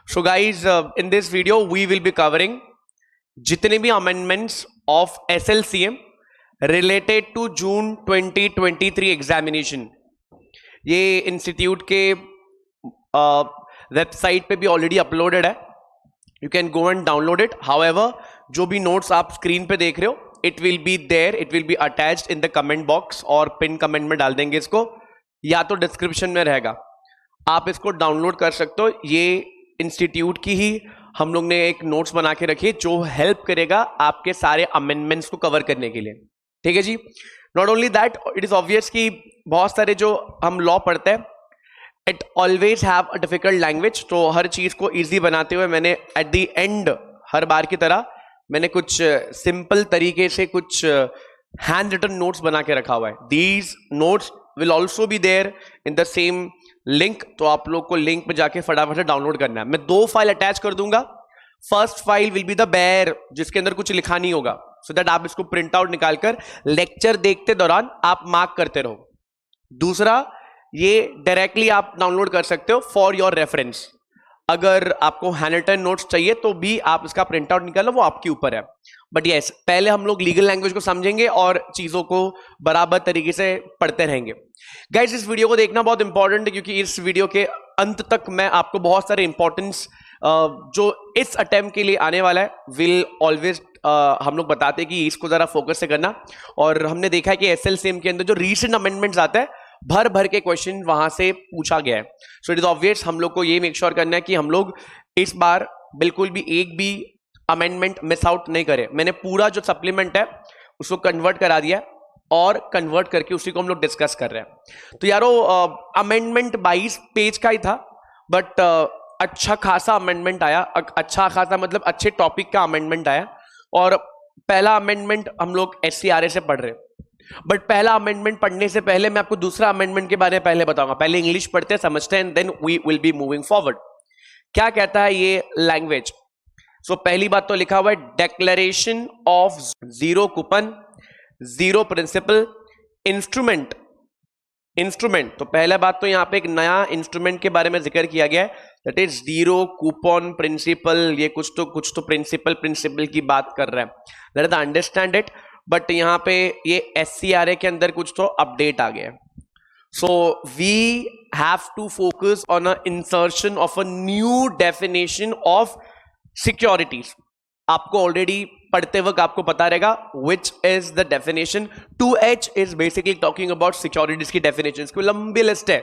So guys, in this video we will be covering जितने भी amendments of SLCM related to June 2023 examination. ये institute के website पे भी ऑलरेडी अपलोडेड है. You can go and download it. However जो भी नोट्स आप स्क्रीन पे देख रहे हो, it will be there, it will be attached in the comment box और पिन कमेंट में डाल देंगे इसको, या तो डिस्क्रिप्शन में रहेगा. आप इसको डाउनलोड कर सकते हो. ये इंस्टीट्यूट की ही हम लोग ने एक नोट्स बना के रखी जो हेल्प करेगा आपके सारे अमेंडमेंट्स को कवर करने के लिए. ठीक है जी. Not only that, it is obvious कि बहुत सारे जो हम लॉ पढ़ते हैं, it always have a difficult language. तो हर चीज को इजी बनाते हुए मैंने एट द एंड हर बार की तरह मैंने कुछ सिंपल तरीके से कुछ हैंड रिटन नोट्स बना के रखा हुआ है. These notes will also be there in the same link. तो आप लोग को लिंक पे जाके फटाफट से डाउनलोड करना है. मैं 2 फाइल अटैच कर दूंगा. First file will be the bare, जिसके अंदर कुछ लिखा नहीं होगा, सो दैट आप इसको प्रिंट आउट निकालकर लेक्चर देखते दौरान आप मार्क करते रहो. दूसरा, ये डायरेक्टली आप डाउनलोड कर सकते हो फॉर योर रेफरेंस. अगर आपको हैंडरिटन नोट्स चाहिए तो भी आप इसका प्रिंट आउट निकालो, वो आपके ऊपर है. बट यस, पहले हम लोग लीगल लैंग्वेज को समझेंगे और चीजों को बराबर तरीके से पढ़ते रहेंगे. गाइस, इस वीडियो को देखना बहुत इंपॉर्टेंट है, क्योंकि इस वीडियो के अंत तक मैं आपको बहुत सारे इंपॉर्टेंस जो इस अटेम्प्ट के लिए आने वाला है विल ऑलवेज हम लोग बताते हैं कि इसको जरा फोकस से करना. और हमने देखा है कि एसएलसीएम के अंदर जो रीसेंट अमेंडमेंट्स आते हैं, भर भर के क्वेश्चन वहां से पूछा गया है. सो इट इज ऑब्वियस हम लोग को ये मेक श्योर करना है कि हम लोग इस बार बिल्कुल भी एक भी अमेंडमेंट मिस आउट नहीं करें. मैंने पूरा जो सप्लीमेंट है उसको कन्वर्ट करा दिया और कन्वर्ट करके उसी को हम लोग डिस्कस कर रहे हैं. तो यारो, अमेंडमेंट 22 पेज का ही था, बट अच्छा खासा अमेंडमेंट आया. अच्छा खासा मतलब अच्छे टॉपिक का अमेंडमेंट आया. और पहला अमेंडमेंट हम लोग SCRA से पढ़ रहे हैं. बट पहला अमेंडमेंट पढ़ने से पहले मैं आपको दूसरा अमेंडमेंट के बारे में पहले बताऊंगा. पहले इंग्लिश पढ़ते हैं, समझते हैं, then we will be moving forward. क्या कहता है ये लैंग्वेज? सो पहली बात तो लिखा हुआ है declaration of zero coupon, zero principal instrument. तो पहला बात तो यहां पे एक नया इंस्ट्रूमेंट के बारे में जिक्र किया गया है, that is zero coupon principal. ये कुछ तो प्रिंसिपल की बात कर रहा है. Let us understand it. But यहां पे ये SCRA के अंदर कुछ तो अपडेट आ गया. So we have to focus on a insertion of a new definition of securities. आपको ऑलरेडी पढ़ते वक्त आपको पता रहेगा which is the definition. 2H is basically talking about securities की डेफिनेशन. इसकी लंबी लिस्ट है.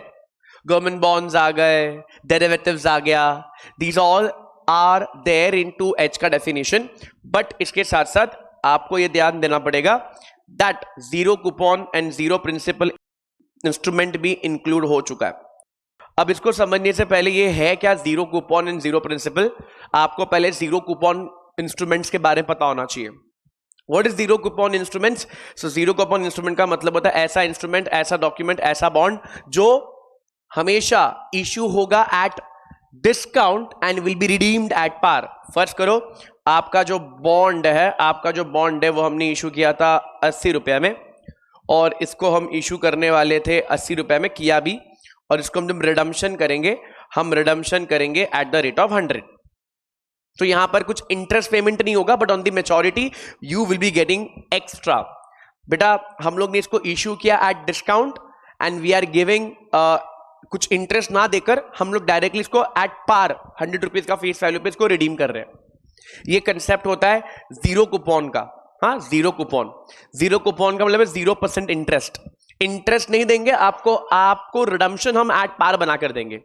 गवर्नमेंट बॉन्ड्स आ गए, डेरिवेटिव्स आ गया, these all are there in 2H का डेफिनेशन. बट इसके साथ साथ आपको यह ध्यान देना पड़ेगा that zero coupon and zero principal instrument भी इंक्लूड हो चुका है. अब इसको समझने से पहले ये है क्या zero coupon and zero principal? आपको पहले जीरो कूपन इंस्ट्रूमेंट्स के बारे में पता होना चाहिए. What is zero coupon instruments? So zero coupon instrument का मतलब होता है ऐसा इंस्ट्रूमेंट, ऐसा डॉक्यूमेंट, ऐसा बॉन्ड जो हमेशा इश्यू होगा at discount and will be redeemed at par. फर्ज करो आपका जो बॉन्ड है वो हमने इशू किया था 80 रुपए में, और इसको हम इशू करने वाले थे 80 रुपए में, किया भी, और इसको हम जब रिडम्पशन करेंगे एट द रेट ऑफ 100. तो यहां पर कुछ इंटरेस्ट पेमेंट नहीं होगा, but on the maturity you will be getting extra. बेटा, हम लोग ने इसको इशू किया at discount and we are giving कुछ इंटरेस्ट ना देकर हम लोग डायरेक्टली इसको एट पार 100 रुपीज का फेस वैल्यू पे इसको रिडीम कर रहे हैं. ये कंसेप्ट होता है जीरो कूपन का. हाँ, जीरो कूपन का मतलब है 0% इंटरेस्ट नहीं देंगे आपको रिडम्पशन हम एट पार बना कर देंगे.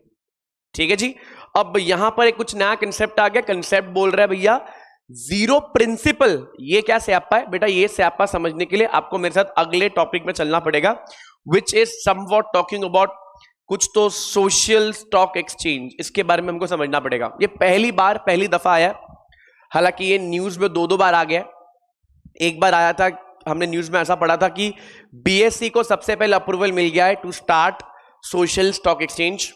ठीक है जी. अब यहां पर एक कुछ नया कंसेप्ट आ गया. कंसेप्ट बोल रहा है भैया जीरो प्रिंसिपल. ये क्या स्यापा है बेटा? ये स्यापा समझने के लिए आपको मेरे साथ अगले टॉपिक में चलना पड़ेगा, which is somewhat talking about कुछ तो सोशल स्टॉक एक्सचेंज. इसके बारे में हमको समझना पड़ेगा. ये पहली दफा आया. हालांकि ये न्यूज में 2 बार आ गया. एक बार आया था, हमने न्यूज में ऐसा पढ़ा था कि BSE को सबसे पहले अप्रूवल मिल गया है to start social stock exchange.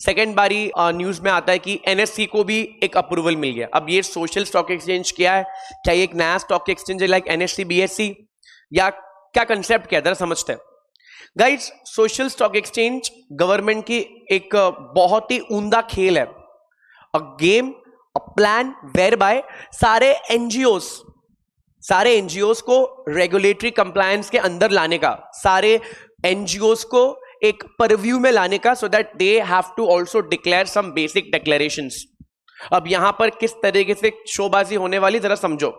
Second बारी न्यूज में आता है कि NSE को भी एक अप्रूवल मिल गया. अब ये सोशल स्टॉक एक्सचेंज क्या है? क्या ये एक नया स्टॉक एक्सचेंज है लाइक NSE BSE, या क्या कंसेप्ट क्या है? जरा समझते हैं. Guys, social stock exchange government की एक बहुत ही उम्दा खेल है. A game, a plan whereby सारे एनजीओस को रेगुलेटरी कंप्लायंस के अंदर लाने का, सारे एनजीओस को एक परव्यू में लाने का, so that they have to also declare some basic declarations. अब यहां पर किस तरीके से शोबाजी होने वाली जरा समझो।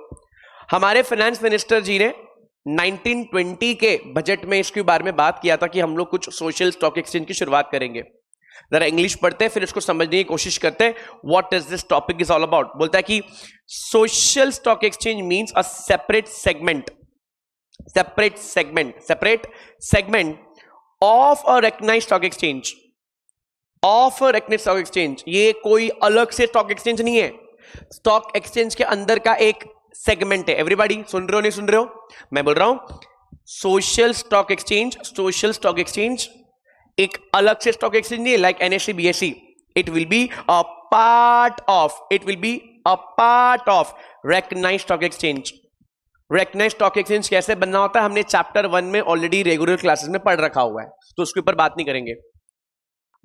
हमारे फाइनेंस मिनिस्टर जी ने 1920 के बजट में इसके बारे में बात किया था कि हम लोग कुछ सोशल स्टॉक एक्सचेंज की शुरुआत करेंगे। जरा इंग्लिश पढ़ते हैं फिर इसको समझने की कोशिश करते हैं। What is this topic is all about. बोलता है कि social stock exchange means a separate segment of a recognised stock exchange. ये कोई अलग से स्टॉक एक्सचेंज नहीं है, स्टॉक एक्सचेंज के अंदर का एक सेगमेंट है। एवरीबॉडी सुन रहे हो नहीं सुन रहे हो? मैं बोल रहा हूं सोशल स्टॉक एक्सचेंज एक अलग से स्टॉक एक्सचेंज नहीं है like NSC BSC. It will be a part of recognised stock exchange. Recognised stock exchange कैसे बनना होता है हमने चैप्टर 1 में ऑलरेडी रेगुलर क्लासेस में पढ़ रखा हुआ है, तो उसके ऊपर बात नहीं करेंगे।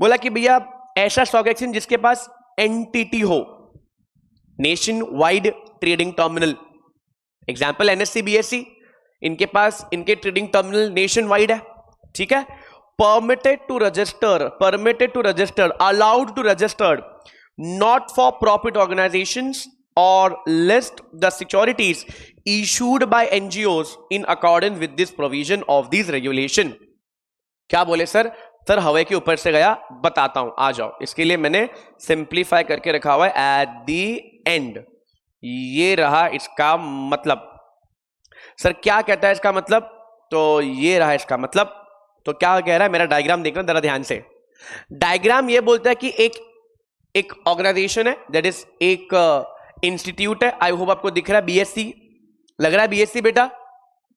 बोला कि भैया ऐसा स्टॉक एक्सचेंज जिसके पास एंटिटी हो, nation wide trading terminal. Example NSC BSc, इनके पास इनके ट्रेडिंग टर्मिनल नेशन वाइड है, ठीक है। permitted to register, allowed to register, not for profit organizations or list the securities issued by NGOs in accordance with this provision of these regulation। क्या बोले sir हवा के ऊपर से गया, बताता हूं, आ जाओ। इसके लिए मैंने सिंप्लीफाई करके रखा हुआ है एट दी एंड। ये रहा इसका मतलब। सर क्या कहता है इसका मतलब? तो ये रहा इसका मतलब। तो क्या कह रहा है, मेरा डायग्राम देखना जरा ध्यान से। डायग्राम ये बोलता है कि एक ऑर्गेनाइजेशन है, दैट इज एक इंस्टीट्यूट है। आई होप आपको दिख रहा है बीएससी, लग रहा है बीएससी बेटा,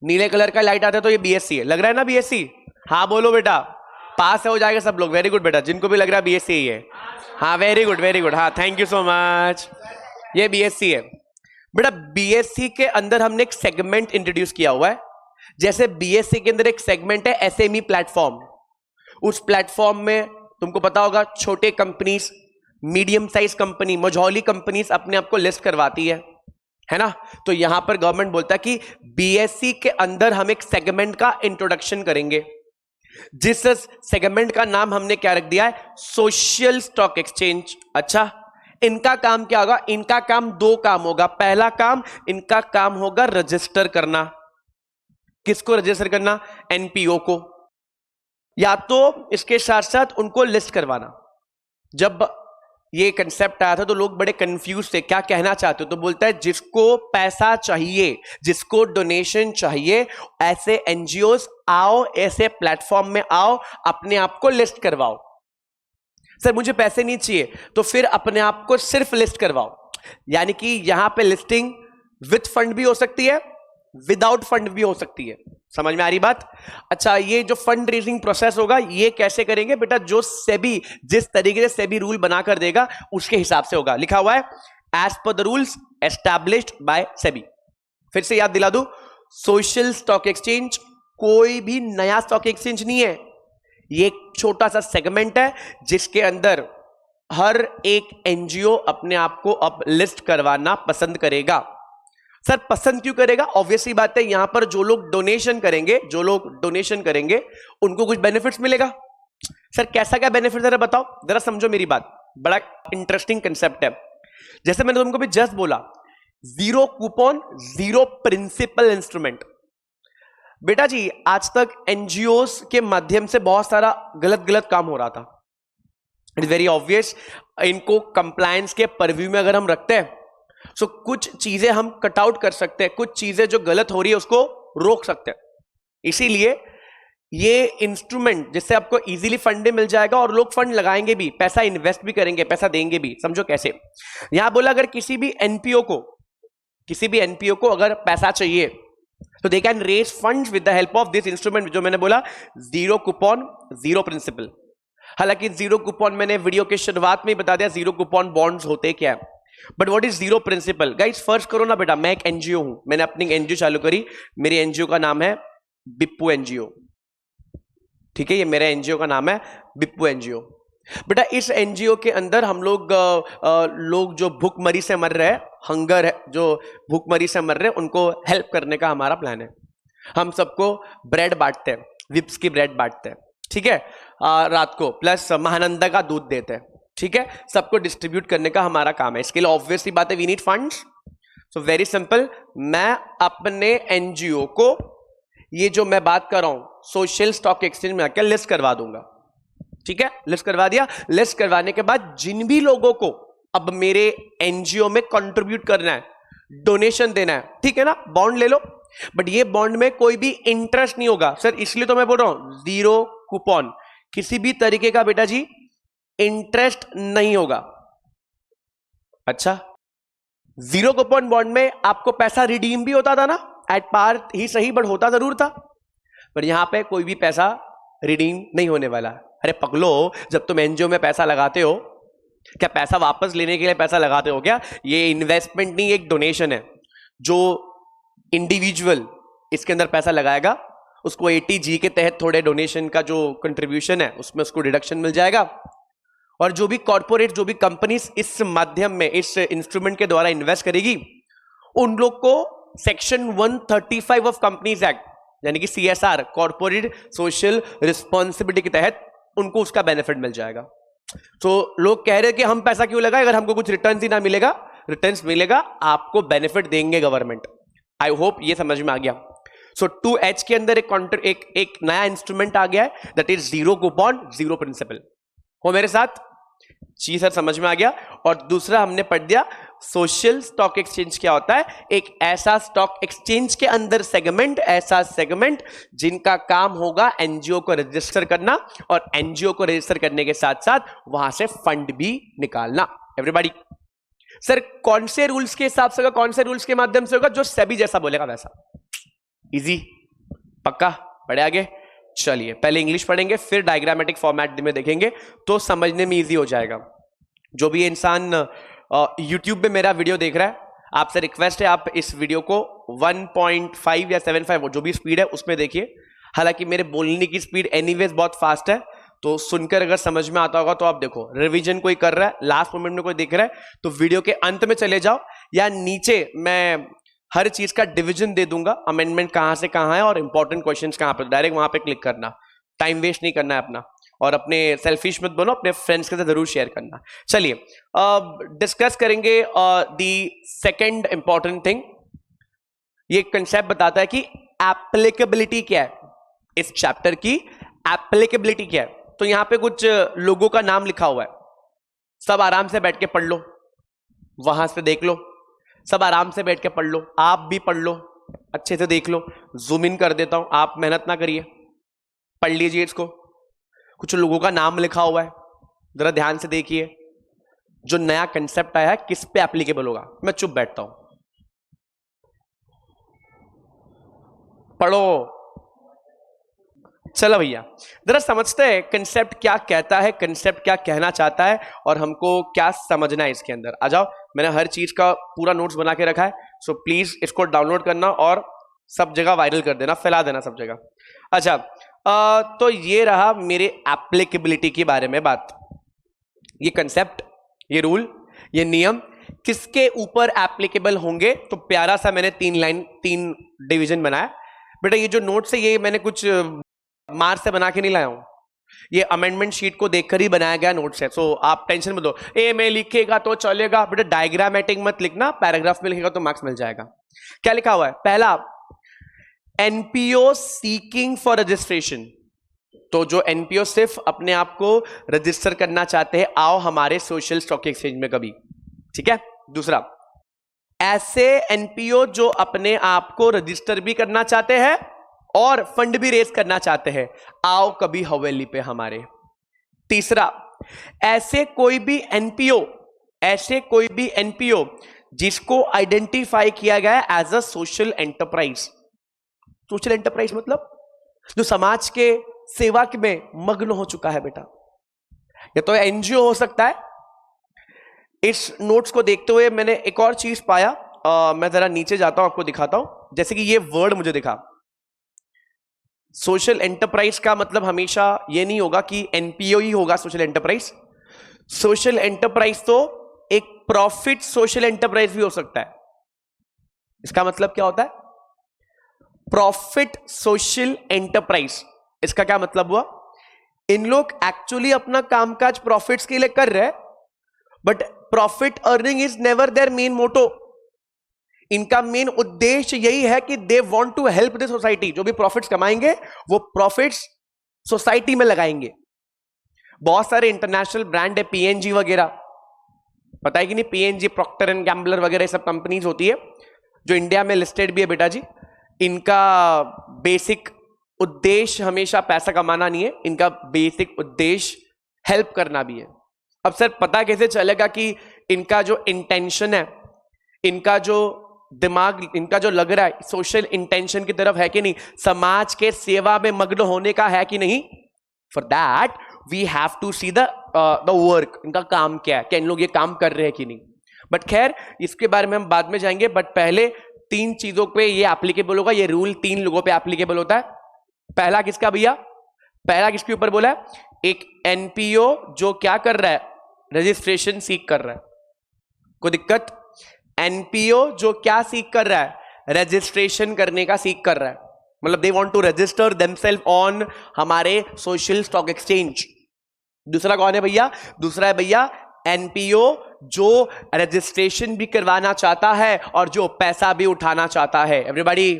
नीले कलर का लाइट आता है तो ये बीएससी है, लग रहा है ना बीएससी? हाँ बोलो बेटा, पास हो जाएगा सब लोग। वेरी गुड बेटा, जिनको भी लग रहा है बीएससी ही है। हाँ वेरी गुड, हाँ थैंक यू सो मच, ये बीएससी है बेटा। बीएससी के अंदर हमने एक सेगमेंट इंट्रोड्यूस किया हुआ है। जैसे बीएससी के अंदर एक सेगमेंट है एसएमई प्लेटफॉर्म, उस प्लेटफॉर्म में तुमको पता होगा छोटे companies, medium size company, Majhauli companies अपने आप को लिस्ट करवाती है ना। तो यहां पर गवर्नमेंट बोलता है कि बीएससी के अंदर हम एक सेगमेंट का इंट्रोडक्शन करेंगे, जिस सेगमेंट का नाम हमने क्या रख दिया है, सोशल स्टॉक एक्सचेंज। अच्छा, इनका काम क्या होगा? इनका काम दो काम होगा। पहला काम इनका काम होगा रजिस्टर करना। किसको रजिस्टर करना? एनपीओ को, या तो इसके साथ साथ उनको लिस्ट करवाना। जब ये कंसेप्ट आया था तो लोग बड़े कंफ्यूज थे, क्या कहना चाहते हो? तो बोलता है जिसको पैसा चाहिए, जिसको डोनेशन चाहिए, ऐसे एनजीओस आओ, ऐसे प्लेटफॉर्म में आओ, अपने आप को लिस्ट करवाओ। सर मुझे पैसे नहीं चाहिए, तो फिर अपने आप को सिर्फ लिस्ट करवाओ। यानी कि यहां पे लिस्टिंग विद फंड भी हो सकती है, विदाउट फंड भी हो सकती है। समझ में आ रही बात? अच्छा, ये जो फंड रेजिंग प्रोसेस होगा ये कैसे करेंगे बेटा? जो सेबी जिस तरीके से सेबी रूल बनाकर देगा उसके हिसाब से होगा। लिखा हुआ है as per the rules established by SEBI. फिर से याद दिला दूं, सोशल स्टॉक एक्सचेंज कोई भी नया स्टॉक एक्सचेंज नहीं है, ये एक छोटा सा सेगमेंट है जिसके अंदर हर एक एनजीओ अपने आप को अब लिस्ट करवाना पसंद करेगा। सर पसंद क्यों करेगा? ऑब्वियसली बात है, यहां पर जो लोग डोनेशन करेंगे उनको कुछ बेनिफिट्स मिलेगा। सर कैसा क्या बेनिफिट जरा बताओ, जरा समझो मेरी बात, बड़ा इंटरेस्टिंग कंसेप्ट है। जैसे मैंने तुमको भी जस्ट बोला, zero coupon zero principal instrument. बेटा जी आज तक एनजीओस के माध्यम से बहुत सारा गलत काम हो रहा था। इट इज वेरी ऑब्वियस, इनको कंप्लायंस के परव्यू में अगर हम रखते हैं सो कुछ चीजें हम कट आउट कर सकते हैं, कुछ चीजें जो गलत हो रही है उसको रोक सकते हैं। इसीलिए ये इंस्ट्रूमेंट जिससे आपको इजीली फंड मिल जाएगा और लोग फंड लगाएंगे भी, पैसा इन्वेस्ट भी करेंगे, पैसा देंगे भी। समझो कैसे? यहां बोला अगर किसी भी एनपीओ को अगर पैसा चाहिए तो they can raise funds with the help of this instrument, जो मैंने बोला जीरो कूपन जीरो प्रिंसिपल। हालांकि जीरो कूपन मैंने वीडियो के शुरुआत में ही बता दिया जीरो कूपन बॉन्ड्स होते क्या है, but what is zero principal? Guys first करो ना बेटा, मैं एक एनजीओ हूं, मैंने अपनी एनजीओ चालू करी, मेरी एनजीओ का नाम है बिप्पू एनजीओ। ठीक है, ये मेरा एनजीओ का नाम है बिप्पू एनजीओ। बेटा इस एनजीओ के अंदर हम लोग लोग जो भूखमरी से मर रहे हैं, हंगर है, जो भूखमरी से मर रहे हैं, उनको हेल्प करने का हमारा प्लान है। हम सबको ब्रेड बांटते हैं, विप्स की ब्रेड बांटते हैं, ठीक है, रात को, प्लस महानंदा का दूध देते हैं, ठीक है, सबको डिस्ट्रीब्यूट करने का हमारा काम है। इसके लिए ऑब्वियसली बात है, we need funds. So very simple, मैं अपने एनजीओ को ये जो मैं बात कर रहा हूं सोशल स्टॉक एक्सचेंज में आकर लिस्ट करवा दूंगा, ठीक है, लिस्ट करवा दिया। लिस्ट करवाने के बाद जिन भी लोगों को अब मेरे एनजीओ में कंट्रीब्यूट करना है, डोनेशन देना है, ठीक है ना, बॉन्ड ले लो, बट ये बॉन्ड में कोई भी इंटरेस्ट नहीं होगा सर, इसलिए तो मैं बोल रहा हूं जीरो कूपन, किसी भी तरीके का बेटा जी इंटरेस्ट नहीं होगा। अच्छा, जीरो कूपन बॉन्ड में आपको पैसा रिडीम भी होता था ना, एट पार ही सही, बट होता जरूर था, पर यहां पे कोई भी पैसा रिडीम नहीं होने वाला। अरे पगलो, जब तुम एनजीओ में पैसा लगाते हो, क्या पैसा वापस लेने के लिए पैसा लगाते हो क्या? ये इन्वेस्टमेंट नहीं, एक डोनेशन है। जो इंडिविजुअल इसके अंदर पैसा लगाएगा उसको 80G के तहत थोड़े डोनेशन का जो कंट्रीब्यूशन है उसमें उसको डिडक्शन मिल जाएगा, और जो भी कॉर्पोरेट, जो भी कंपनीज इस माध्यम में, इस इंस्ट्रूमेंट के द्वारा इन्वेस्ट करेगी, उन लोग को सेक्शन 135 ऑफ कंपनीज एक्ट, यानी कि CSR, कॉर्पोरेट सोशल रिस्पॉन्सिबिलिटी के तहत उनको उसका बेनिफिट मिल जाएगा। तो लोग कह रहे हैं कि हम पैसा क्यों लगाए अगर हमको कुछ रिटर्न ही ना मिलेगा? रिटर्न्स मिलेगा, आपको बेनिफिट देंगे गवर्नमेंट। आई होप ये समझ में आ गया। सो 2H के अंदर एक नया इंस्ट्रूमेंट आ गया है, that is zero coupon zero principal. हो मेरे साथ? जी सर, समझ में आ गया। और दूसरा हमने पढ़ दिया सोशल स्टॉक एक्सचेंज क्या होता है, एक ऐसा स्टॉक एक्सचेंज के अंदर सेगमेंट, ऐसा सेगमेंट जिनका काम होगा एनजीओ को रजिस्टर करना, और एनजीओ को रजिस्टर करने के साथ साथ वहां से फंड भी निकालना। एवरीबॉडी, सर कौन से रूल्स के हिसाब से होगा, कौन से रूल्स के माध्यम से होगा? जो सेबी जैसा बोलेगा वैसा। इजी, पक्का? पढ़े आगे? चलिए, पहले इंग्लिश पढ़ेंगे, फिर डायग्रामेटिक फॉर्मेट में देखेंगे, तो समझने में इजी हो जाएगा। जो भी इंसान यूट्यूब पे मेरा वीडियो देख रहा है, आपसे रिक्वेस्ट है आप इस वीडियो को 1.5 या 7.5 जो भी स्पीड है उसमें देखिए। हालांकि मेरे बोलने की स्पीड एनीवेज बहुत फास्ट है, तो सुनकर अगर समझ में आता होगा तो आप देखो। रिवीजन कोई कर रहा है, लास्ट मोमेंट में कोई देख रहा है, तो वीडियो के अंत में चले जाओ, या नीचे मैं हर चीज का डिवीजन दे दूंगा, अमेंडमेंट कहां से कहां है और इंपॉर्टेंट क्वेश्चंस कहां पर, डायरेक्ट वहां पे क्लिक करना, टाइम वेस्ट नहीं करना है अपना, और अपने सेल्फिश मत बनो, अपने फ्रेंड्स के साथ जरूर शेयर करना। चलिए डिस्कस करेंगे दी सेकंड इंपॉर्टेंट थिंग। ये कंसेप्ट बताता है कि एप्लीकेबिलिटी क्या है, इस चैप्टर की एप्लीकेबिलिटी क्या है। तो यहां पे कुछ लोगों का नाम लिखा हुआ है, सब आराम से बैठ के पढ़ लो, वहां से देख लो, सब आराम से बैठ के पढ़ लो, आप भी पढ़ लो, अच्छे से देख लो। जूम इन कर देता हूं, आप मेहनत ना करिए, पढ़ लीजिए इसको। कुछ लोगों का नाम लिखा हुआ है, जरा ध्यान से देखिए। जो नया कंसेप्ट आया है किस पे एप्लीकेबल होगा? मैं चुप बैठता हूं, पढ़ो। चलो भैया, जरा समझते हैं कंसेप्ट क्या कहता है, कंसेप्ट क्या कहना चाहता है, और हमको क्या समझना है इसके अंदर। आ जाओ, मैंने हर चीज का पूरा नोट्स बना के रखा है, सो प्लीज इसको डाउनलोड करना और सब जगह वायरल कर देना, फैला देना सब जगह। अच्छा, तो ये रहा मेरे एप्लीकेबिलिटी के बारे में बात। ये कंसेप्ट, ये रूल, ये नियम किसके ऊपर एप्लीकेबल होंगे? तो प्यारा सा मैंने 3 डिवीजन बनाया। बेटा ये जो नोट्स है ये मैंने कुछ मार्च से बना के नहीं लाया हूं, ये अमेंडमेंट शीट को देखकर ही बनाया गया नोट्स है। सो आप टेंशन मत लो, ए में लिखेगा तो चलेगा, बेटा डायग्रामेटिक मत लिखना, पैराग्राफ में लिखेगा तो मार्क्स मिल जाएगा। क्या लिखा हुआ है? पहला, एनपीओ सीकिंग फॉर रजिस्ट्रेशन। तो जो एनपीओ सिर्फ अपने आप को रजिस्टर करना चाहते हैं, आओ हमारे सोशल स्टॉक एक्सचेंज में कभी, ठीक है। दूसरा, ऐसे एनपीओ जो अपने आप को रजिस्टर भी करना चाहते हैं और फंड भी रेज करना चाहते हैं, आओ कभी हवेली पे हमारे। तीसरा, ऐसे कोई भी एनपीओ जिसको आइडेंटिफाई किया गया है as a social enterprise. Social enterprise मतलब जो समाज के सेवा में मग्न हो चुका है बेटा, या तो एनजीओ हो सकता है। इस नोट्स को देखते हुए मैंने एक और चीज पाया, मैं जरा नीचे जाता हूं, आपको दिखाता हूं। जैसे कि ये वर्ड मुझे दिखा, सोशल एंटरप्राइज का मतलब हमेशा ये नहीं होगा कि एनपीओ ही होगा सोशल एंटरप्राइज। सोशल एंटरप्राइज तो एक प्रॉफिट सोशल एंटरप्राइज भी हो सकता है। इसका मतलब क्या होता है? प्रॉफिट सोशल एंटरप्राइज, इसका क्या मतलब हुआ? इन लोग एक्चुअली अपना कामकाज प्रॉफिट्स के लिए कर रहे हैं, but profit earning is never their main motto. इनका मेन उद्देश्य यही है कि they want to help the society. जो भी प्रॉफिट्स कमाएंगे वो प्रॉफिट्स सोसाइटी में लगाएंगे। बहुत सारे इंटरनेशनल ब्रांड है, पीएनजी वगैरह, पता है कि नहीं? पीएनजी, प्रॉक्टर एंड गैम्बलर वगैरह सब कंपनीज होती है जो इंडिया में लिस्टेड भी है बेटा जी। इनका बेसिक उद्देश्य हमेशा पैसा कमाना नहीं है, इनका बेसिक उद्देश्य हेल्प करना भी है। अब सर पता कैसे चलेगा कि इनका जो इंटेंशन है, इनका जो दिमाग, इनका जो लग रहा है सोशल इंटेंशन की तरफ है कि नहीं, समाज के सेवा में मग्न होने का है कि नहीं? For that we have to see the work. इनका काम क्या है, क्या इन लोग ये काम कर रहे हैं कि नहीं? बट खैर इसके बारे में हम बाद में जाएंगे। बट पहले 3 चीजों पे ये एप्लीकेबल होगा। ये रूल 3 लोगों पे एप्लीकेबल होता है। पहला किसका भैया? पहला किसके ऊपर बोला है? एक एनपीओ जो क्या कर रहा है? रजिस्ट्रेशन सीख कर रहा है। कोई दिक्कत? एनपीओ जो क्या सीख कर रहा है? रजिस्ट्रेशन करने का सीख कर रहा है। मतलब they want to register themselves on हमारे सोशल स्टॉक एक्सचेंज। दूसरा कौन है भैया? दूसरा है भैया एनपीओ जो रजिस्ट्रेशन भी करवाना चाहता है और जो पैसा भी उठाना चाहता है। एवरीबॉडी।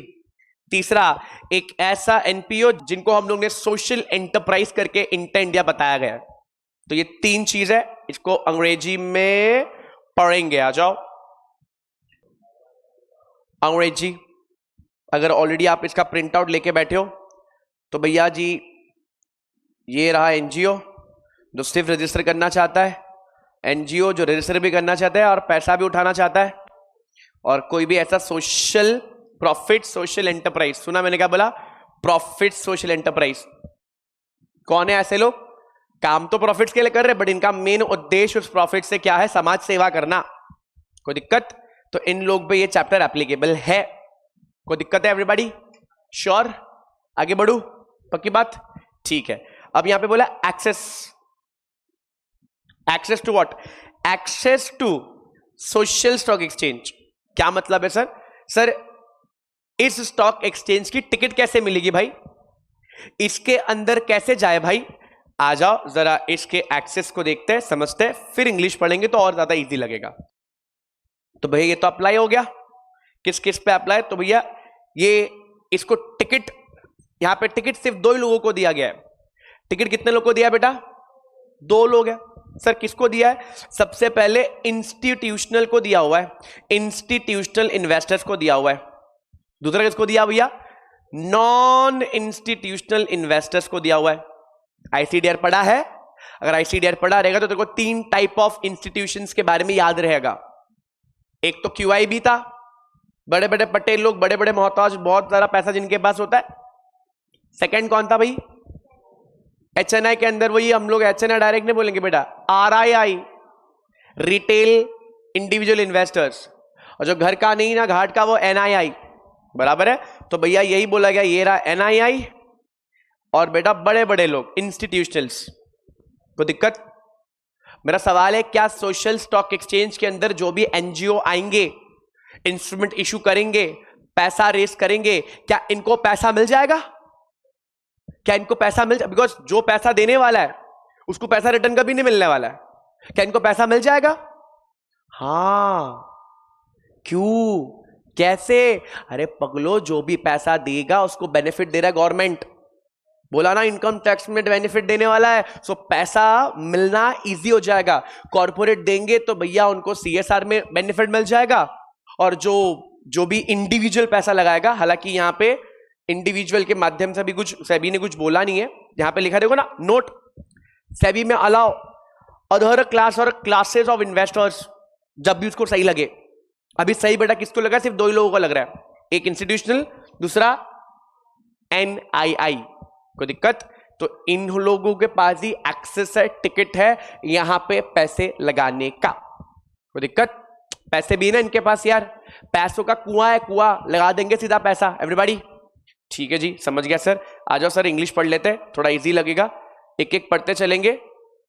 तीसरा एक ऐसा एनपीओ जिनको हम लोग ने सोशल एंटरप्राइज करके इंटर इंडिया बताया गया। तो ये 3 चीज है, इसको अंग्रेजी में पढ़ेंगे। आ जाओ अंग्रेजी। अगर ऑलरेडी आप इसका प्रिंट आउट लेके बैठे हो तो भैया जी ये रहा एनजीओ जो सिर्फ रजिस्टर करना चाहता है, एनजीओ जो रजिस्टर भी करना चाहता है और पैसा भी उठाना चाहता है, और कोई भी ऐसा सोशल प्रॉफिट सोशल एंटरप्राइज। सुना मैंने क्या बोला? Profit social enterprise. कौन है ऐसे लोग? काम तो प्रॉफिट्स के लिए कर रहे हैं, बट इनका मेन उद्देश्य उस प्रॉफिट से क्या है? समाज सेवा करना। कोई दिक्कत? तो इन लोग पे ये चैप्टर एप्लीकेबल है। कोई दिक्कत है एवरीबॉडी? श्योर? आगे बढ़ू? पक्की बात? ठीक है। अब यहां पे बोला access. Access to what? Access to social stock exchange. क्या मतलब है सर? सर इस स्टॉक एक्सचेंज की टिकट कैसे मिलेगी भाई? इसके अंदर कैसे जाए भाई? आ जाओ जरा इसके एक्सेस को देखते हैं, समझते हैं, फिर इंग्लिश पढ़ेंगे तो और ज्यादा इजी लगेगा। तो भैया ये तो अप्लाई हो गया। किस किस पे अप्लाई? तो भैया ये इसको टिकट, यहां पे टिकट सिर्फ 2 ही लोगों को दिया गया है। टिकट कितने लोगों को दिया बेटा? 2 लोग हैं। सर किसको दिया है? सबसे पहले इंस्टीट्यूशनल को दिया हुआ है, इंस्टीट्यूशनल इन्वेस्टर्स को दिया हुआ है। दूसरा किसको दिया भैया? नॉन इंस्टीट्यूशनल इन्वेस्टर्स को दिया हुआ है। आईसीडीआर पढ़ा है? अगर आईसीडीआर पढ़ा रहेगा तो तेरे को 3 टाइप ऑफ इंस्टीट्यूशंस के बारे में याद रहेगा। एक तो क्यूआईबी था, बड़े बड़े पटेल लोग, बड़े बड़े मोहताज, बहुत सारा पैसा जिनके पास होता है। सेकंड कौन था भाई? एचएनआई के अंदर वही हम लोग एचएनआई डायरेक्ट नहीं बोलेंगे बेटा, आरआईआई, रिटेल इंडिविजुअल इन्वेस्टर्स। और जो घर का नहीं ना घाट का वो एनआईआई। बराबर है? तो भैया यही बोला गया, ये रहा एनआईआई और बेटा बड़े बड़े लोग इंस्टीट्यूशनल्स। कोई दिक्कत? मेरा सवाल है क्या सोशल स्टॉक एक्सचेंज के अंदर जो भी एनजीओ आएंगे, इंस्ट्रूमेंट इशू करेंगे, पैसा रेस करेंगे, क्या इनको पैसा मिल जाएगा? क्या इनको पैसा मिल जाए? बिकॉज जो पैसा देने वाला है उसको पैसा रिटर्न कभी नहीं मिलने वाला है। क्या इनको पैसा मिल जाएगा? हाँ। क्यों? कैसे? अरे पगलो, जो भी पैसा देगा उसको बेनिफिट दे रहा है गवर्नमेंट। बोला ना इनकम टैक्स में बेनिफिट देने वाला है, सो पैसा मिलना इजी हो जाएगा। कॉर्पोरेट देंगे तो भैया उनको सीएसआर में बेनिफिट मिल जाएगा, और जो भी इंडिविजुअल पैसा लगाएगा, हालांकि यहां पे इंडिविजुअल के माध्यम से भी कुछ सेबी ने कुछ बोला नहीं है। यहां पे लिखा देखो ना, नोट सेबी में अलाउ अदर क्लास और क्लासेस ऑफ इन्वेस्टर्स, जब भी उसको सही लगे। अभी सही बेटा किसको लगा? सिर्फ 2 ही लोगों को लग रहा है, एक इंस्टीट्यूशनल, दूसरा एनआईआई। कोई दिक्कत? तो इन लोगों के पास ही एक्सेस है, टिकट है यहां पे पैसे लगाने का। कोई दिक्कत? पैसे भी ना इनके पास यार, पैसों का कुआं है, कुआं लगा देंगे सीधा पैसा। एवरीबॉडी ठीक है जी, समझ गया सर। आ जाओ सर, इंग्लिश पढ़ लेते हैं, थोड़ा इजी लगेगा। एक एक पढ़ते चलेंगे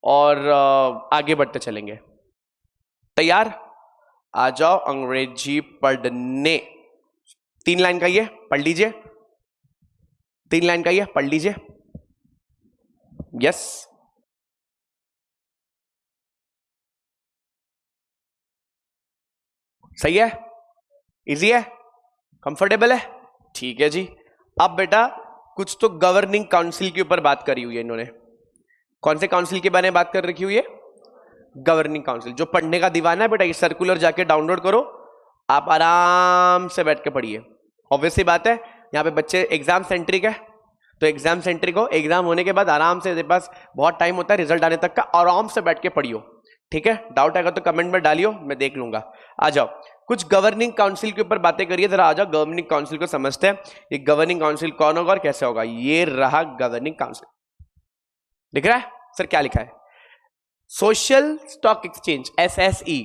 और आगे बढ़ते चलेंगे। तैयार? आ जाओ अंग्रेजी पढ़ने। 3 लाइन का ये पढ़ लीजिए, 3 लाइन का ये पढ़ लीजिए। यस, सही है, इजी है, कंफर्टेबल है, ठीक है जी। अब बेटा कुछ तो गवर्निंग काउंसिल के ऊपर बात करी हुई है इन्होंने। कौन से काउंसिल के बारे में बात कर रखी हुई है? Governing council. जो पढ़ने का दीवाना है बेटा, ये सर्कुलर जाके डाउनलोड करो, आप आराम से बैठ के पढ़िए। ऑब्वियसली बात है, यहाँ पे बच्चे एग्जाम सेंट्रिक है, तो एग्जाम सेंट्रिक हो, एग्जाम होने के बाद आराम से, तेरे पास बहुत टाइम होता है रिजल्ट आने तक का, आराम से बैठ के पढ़ियो, ठीक है। डाउट आएगा तो कमेंट में डालियो, मैं देख लूंगा। आ जाओ, कुछ गवर्निंग काउंसिल के ऊपर बातें करिए जरा। आ जाओ, गवर्निंग काउंसिल को समझते हैं। ये गवर्निंग काउंसिल कौन होगा और कैसे होगा? ये रहा गवर्निंग काउंसिल, दिख रहा है सर क्या लिखा है? Social stock exchange, SSE।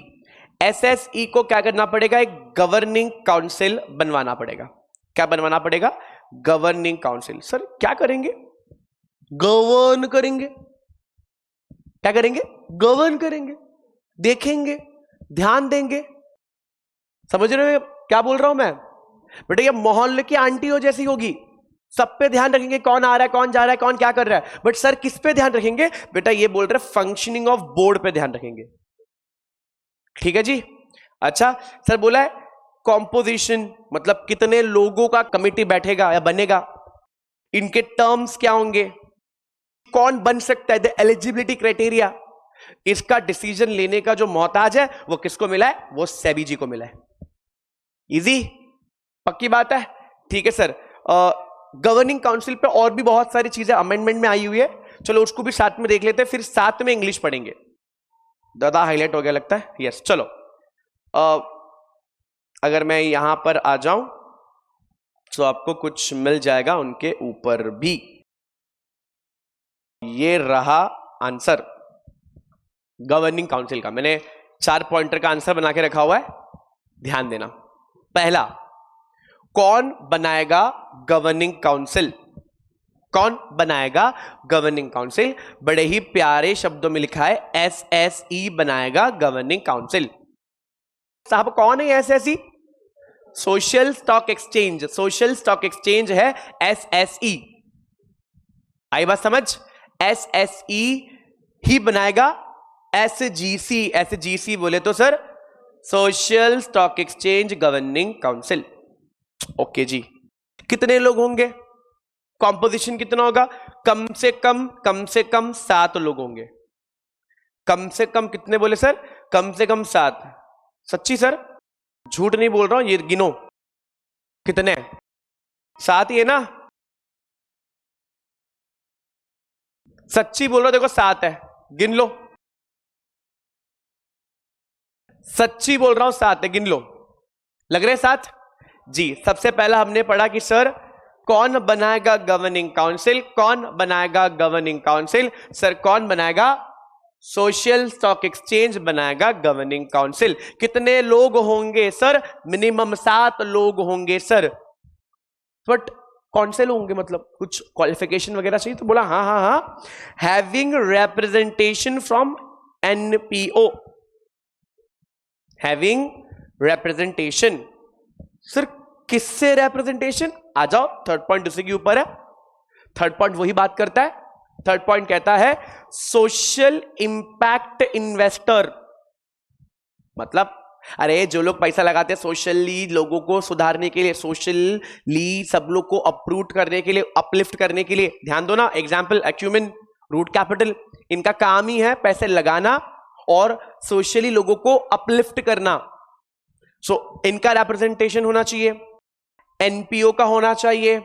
SSE को क्या करना पड़ेगा? एक गवर्निंग काउंसिल बनवाना पड़ेगा। क्या बनवाना पड़ेगा? Governing council. सर क्या करेंगे? गवर्न करेंगे। क्या करेंगे? गवर्न करेंगे, देखेंगे, ध्यान देंगे। समझ रहे हो क्या बोल रहा हूं मैं? बेटा ये मोहल्ले की आंटियों जैसी होगी, सब पे ध्यान रखेंगे, कौन आ रहा है, कौन जा रहा है, कौन क्या कर रहा है। बट सर किस पे ध्यान रखेंगे? बेटा ये बोल रहे फंक्शनिंग ऑफ बोर्ड पे ध्यान रखेंगे, ठीक है जी। अच्छा सर बोला है कॉम्पोजिशन, मतलब कितने लोगों का कमिटी बैठेगा या बनेगा, इनके टर्म्स क्या होंगे, कौन बन सकता है, द एलिजिबिलिटी क्राइटेरिया। इसका डिसीजन लेने का जो मोहताज है वो किसको मिला है? वो सेबी जी को मिला है। इजी, पक्की बात है, ठीक है सर। गवर्निंग काउंसिल पे और भी बहुत सारी चीजें अमेंडमेंट में आई हुई है, चलो उसको भी साथ में देख लेते हैं, फिर साथ में इंग्लिश पढ़ेंगे। दादा हाईलाइट हो गया लगता है, यस। चलो अगर मैं यहां पर आ जाऊं तो आपको कुछ मिल जाएगा उनके ऊपर भी। ये रहा आंसर गवर्निंग काउंसिल का। मैंने 4 पॉइंटर का आंसर बना के रखा हुआ है, ध्यान देना। पहला, कौन बनाएगा गवर्निंग काउंसिल? कौन बनाएगा गवर्निंग काउंसिल? बड़े ही प्यारे शब्दों में लिखा है SSE बनाएगा गवर्निंग काउंसिल। साहब कौन है SSE? Social stock exchange. Social stock exchange है SSE। आई बात समझ? SSE ही बनाएगा SGC। SGC बोले तो sir social stock exchange governing council. Okay जी। कितने लोग होंगे? कॉम्पोजिशन कितना होगा? कम से कम 7 लोग होंगे। कम से कम कितने बोले सर? कम से कम 7। सच्ची सर? झूठ नहीं बोल रहा हूं, ये गिनो कितने? 7 ही है ना? सच्ची बोल रहा हूं, देखो 7 है, गिन लो। सच्ची बोल रहा हूं 7 है, गिन लो। लग रहे 7 जी। सबसे पहला हमने पढ़ा कि सर कौन बनाएगा गवर्निंग काउंसिल? कौन बनाएगा गवर्निंग काउंसिल? सर कौन बनाएगा? सोशल स्टॉक एक्सचेंज बनाएगा गवर्निंग काउंसिल। कितने लोग होंगे सर? मिनिमम 7 लोग होंगे सर। बट कौन से लोग होंगे, मतलब कुछ क्वालिफिकेशन वगैरह चाहिए? तो बोला हाँ हाँ हाँ, having representation from NPO। Having representation. Sir किससे रिप्रेजेंटेशन? आ जाओ, थर्ड पॉइंट उसी के ऊपर है। थर्ड पॉइंट वही बात करता है। थर्ड पॉइंट कहता है सोशल इंपैक्ट इन्वेस्टर। मतलब अरे जो लोग पैसा लगाते हैं सोशली लोगों को सुधारने के लिए, सोशली सब लोग को अप्रूव करने के लिए, अपलिफ्ट करने के लिए, ध्यान दो ना। एग्जाम्पल एक्यूमेन, रूट कैपिटल, इनका काम ही है पैसे लगाना और सोशली लोगों को अपलिफ्ट करना। सो इनका रिप्रेजेंटेशन होना चाहिए, NPO का होना चाहिए,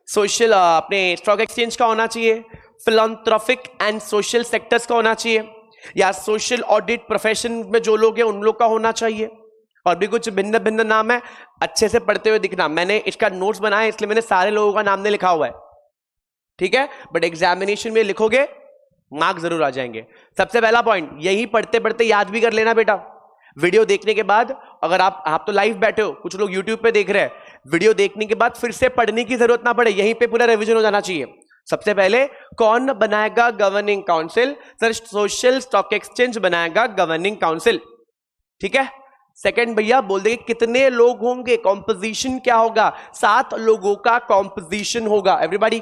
सोशल अपने स्टॉक एक्सचेंज का होना चाहिए, फिलैंथ्रोपिक एंड सोशल सेक्टर्स का होना चाहिए, या सोशल ऑडिट प्रोफेशन में जो लोग हैं उन लोग का होना चाहिए। और भी कुछ भिन्न भिन्न नाम है, अच्छे से पढ़ते हुए दिखना। मैंने इसका नोट्स बनाया इसलिए मैंने सारे लोगों का नाम नहीं लिखा हुआ है, ठीक है। बट एग्जामिनेशन में लिखोगे मार्क्स जरूर आ जाएंगे। सबसे पहला पॉइंट यही पढ़ते पढ़ते याद भी कर लेना बेटा। वीडियो देखने के बाद, अगर आप तो लाइव बैठे हो, कुछ लोग यूट्यूब पे देख रहे हैं, वीडियो देखने के बाद फिर से पढ़ने की जरूरत ना पड़े, यहीं पे पूरा रिवीजन हो जाना चाहिए। सबसे पहले कौन बनाएगा governing council? Sir social stock exchange बनाएगा गवर्निंग काउंसिल, ठीक है। सेकंड भैया बोल देंगे कितने लोग होंगे, कॉम्पोजिशन क्या होगा? 7 लोगों का कॉम्पोजिशन होगा। Everybody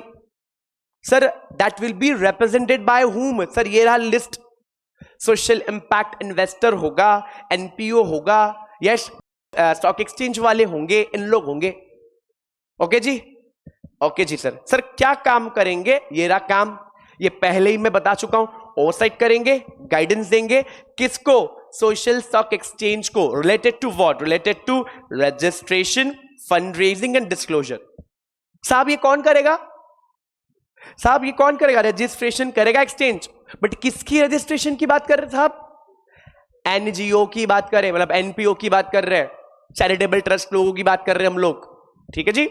sir that will be represented by whom? Sir ये रहा लिस्ट, सोशल इंपैक्ट इन्वेस्टर होगा, एनपीओ होगा, यस स्टॉक एक्सचेंज वाले होंगे, इन लोग होंगे। ओके जी, ओके जी सर। सर क्या काम करेंगे? ये रहा काम, ये पहले ही मैं बता चुका हूं, ओवरसाइट करेंगे, गाइडेंस देंगे, किसको? सोशल स्टॉक एक्सचेंज को। Related to what? Related to registration, fund raising and disclosure. साहब ये कौन करेगा? साहब ये कौन करेगा? रजिस्ट्रेशन करेगा एक्सचेंज, बट किसकी रजिस्ट्रेशन की बात कर रहे साहब? एनजीओ की बात कर रहे, मतलब एनपीओ की बात कर रहे हैं, चैरिटेबल ट्रस्ट लोगों की बात कर रहे हैं हम लोग, ठीक है जी।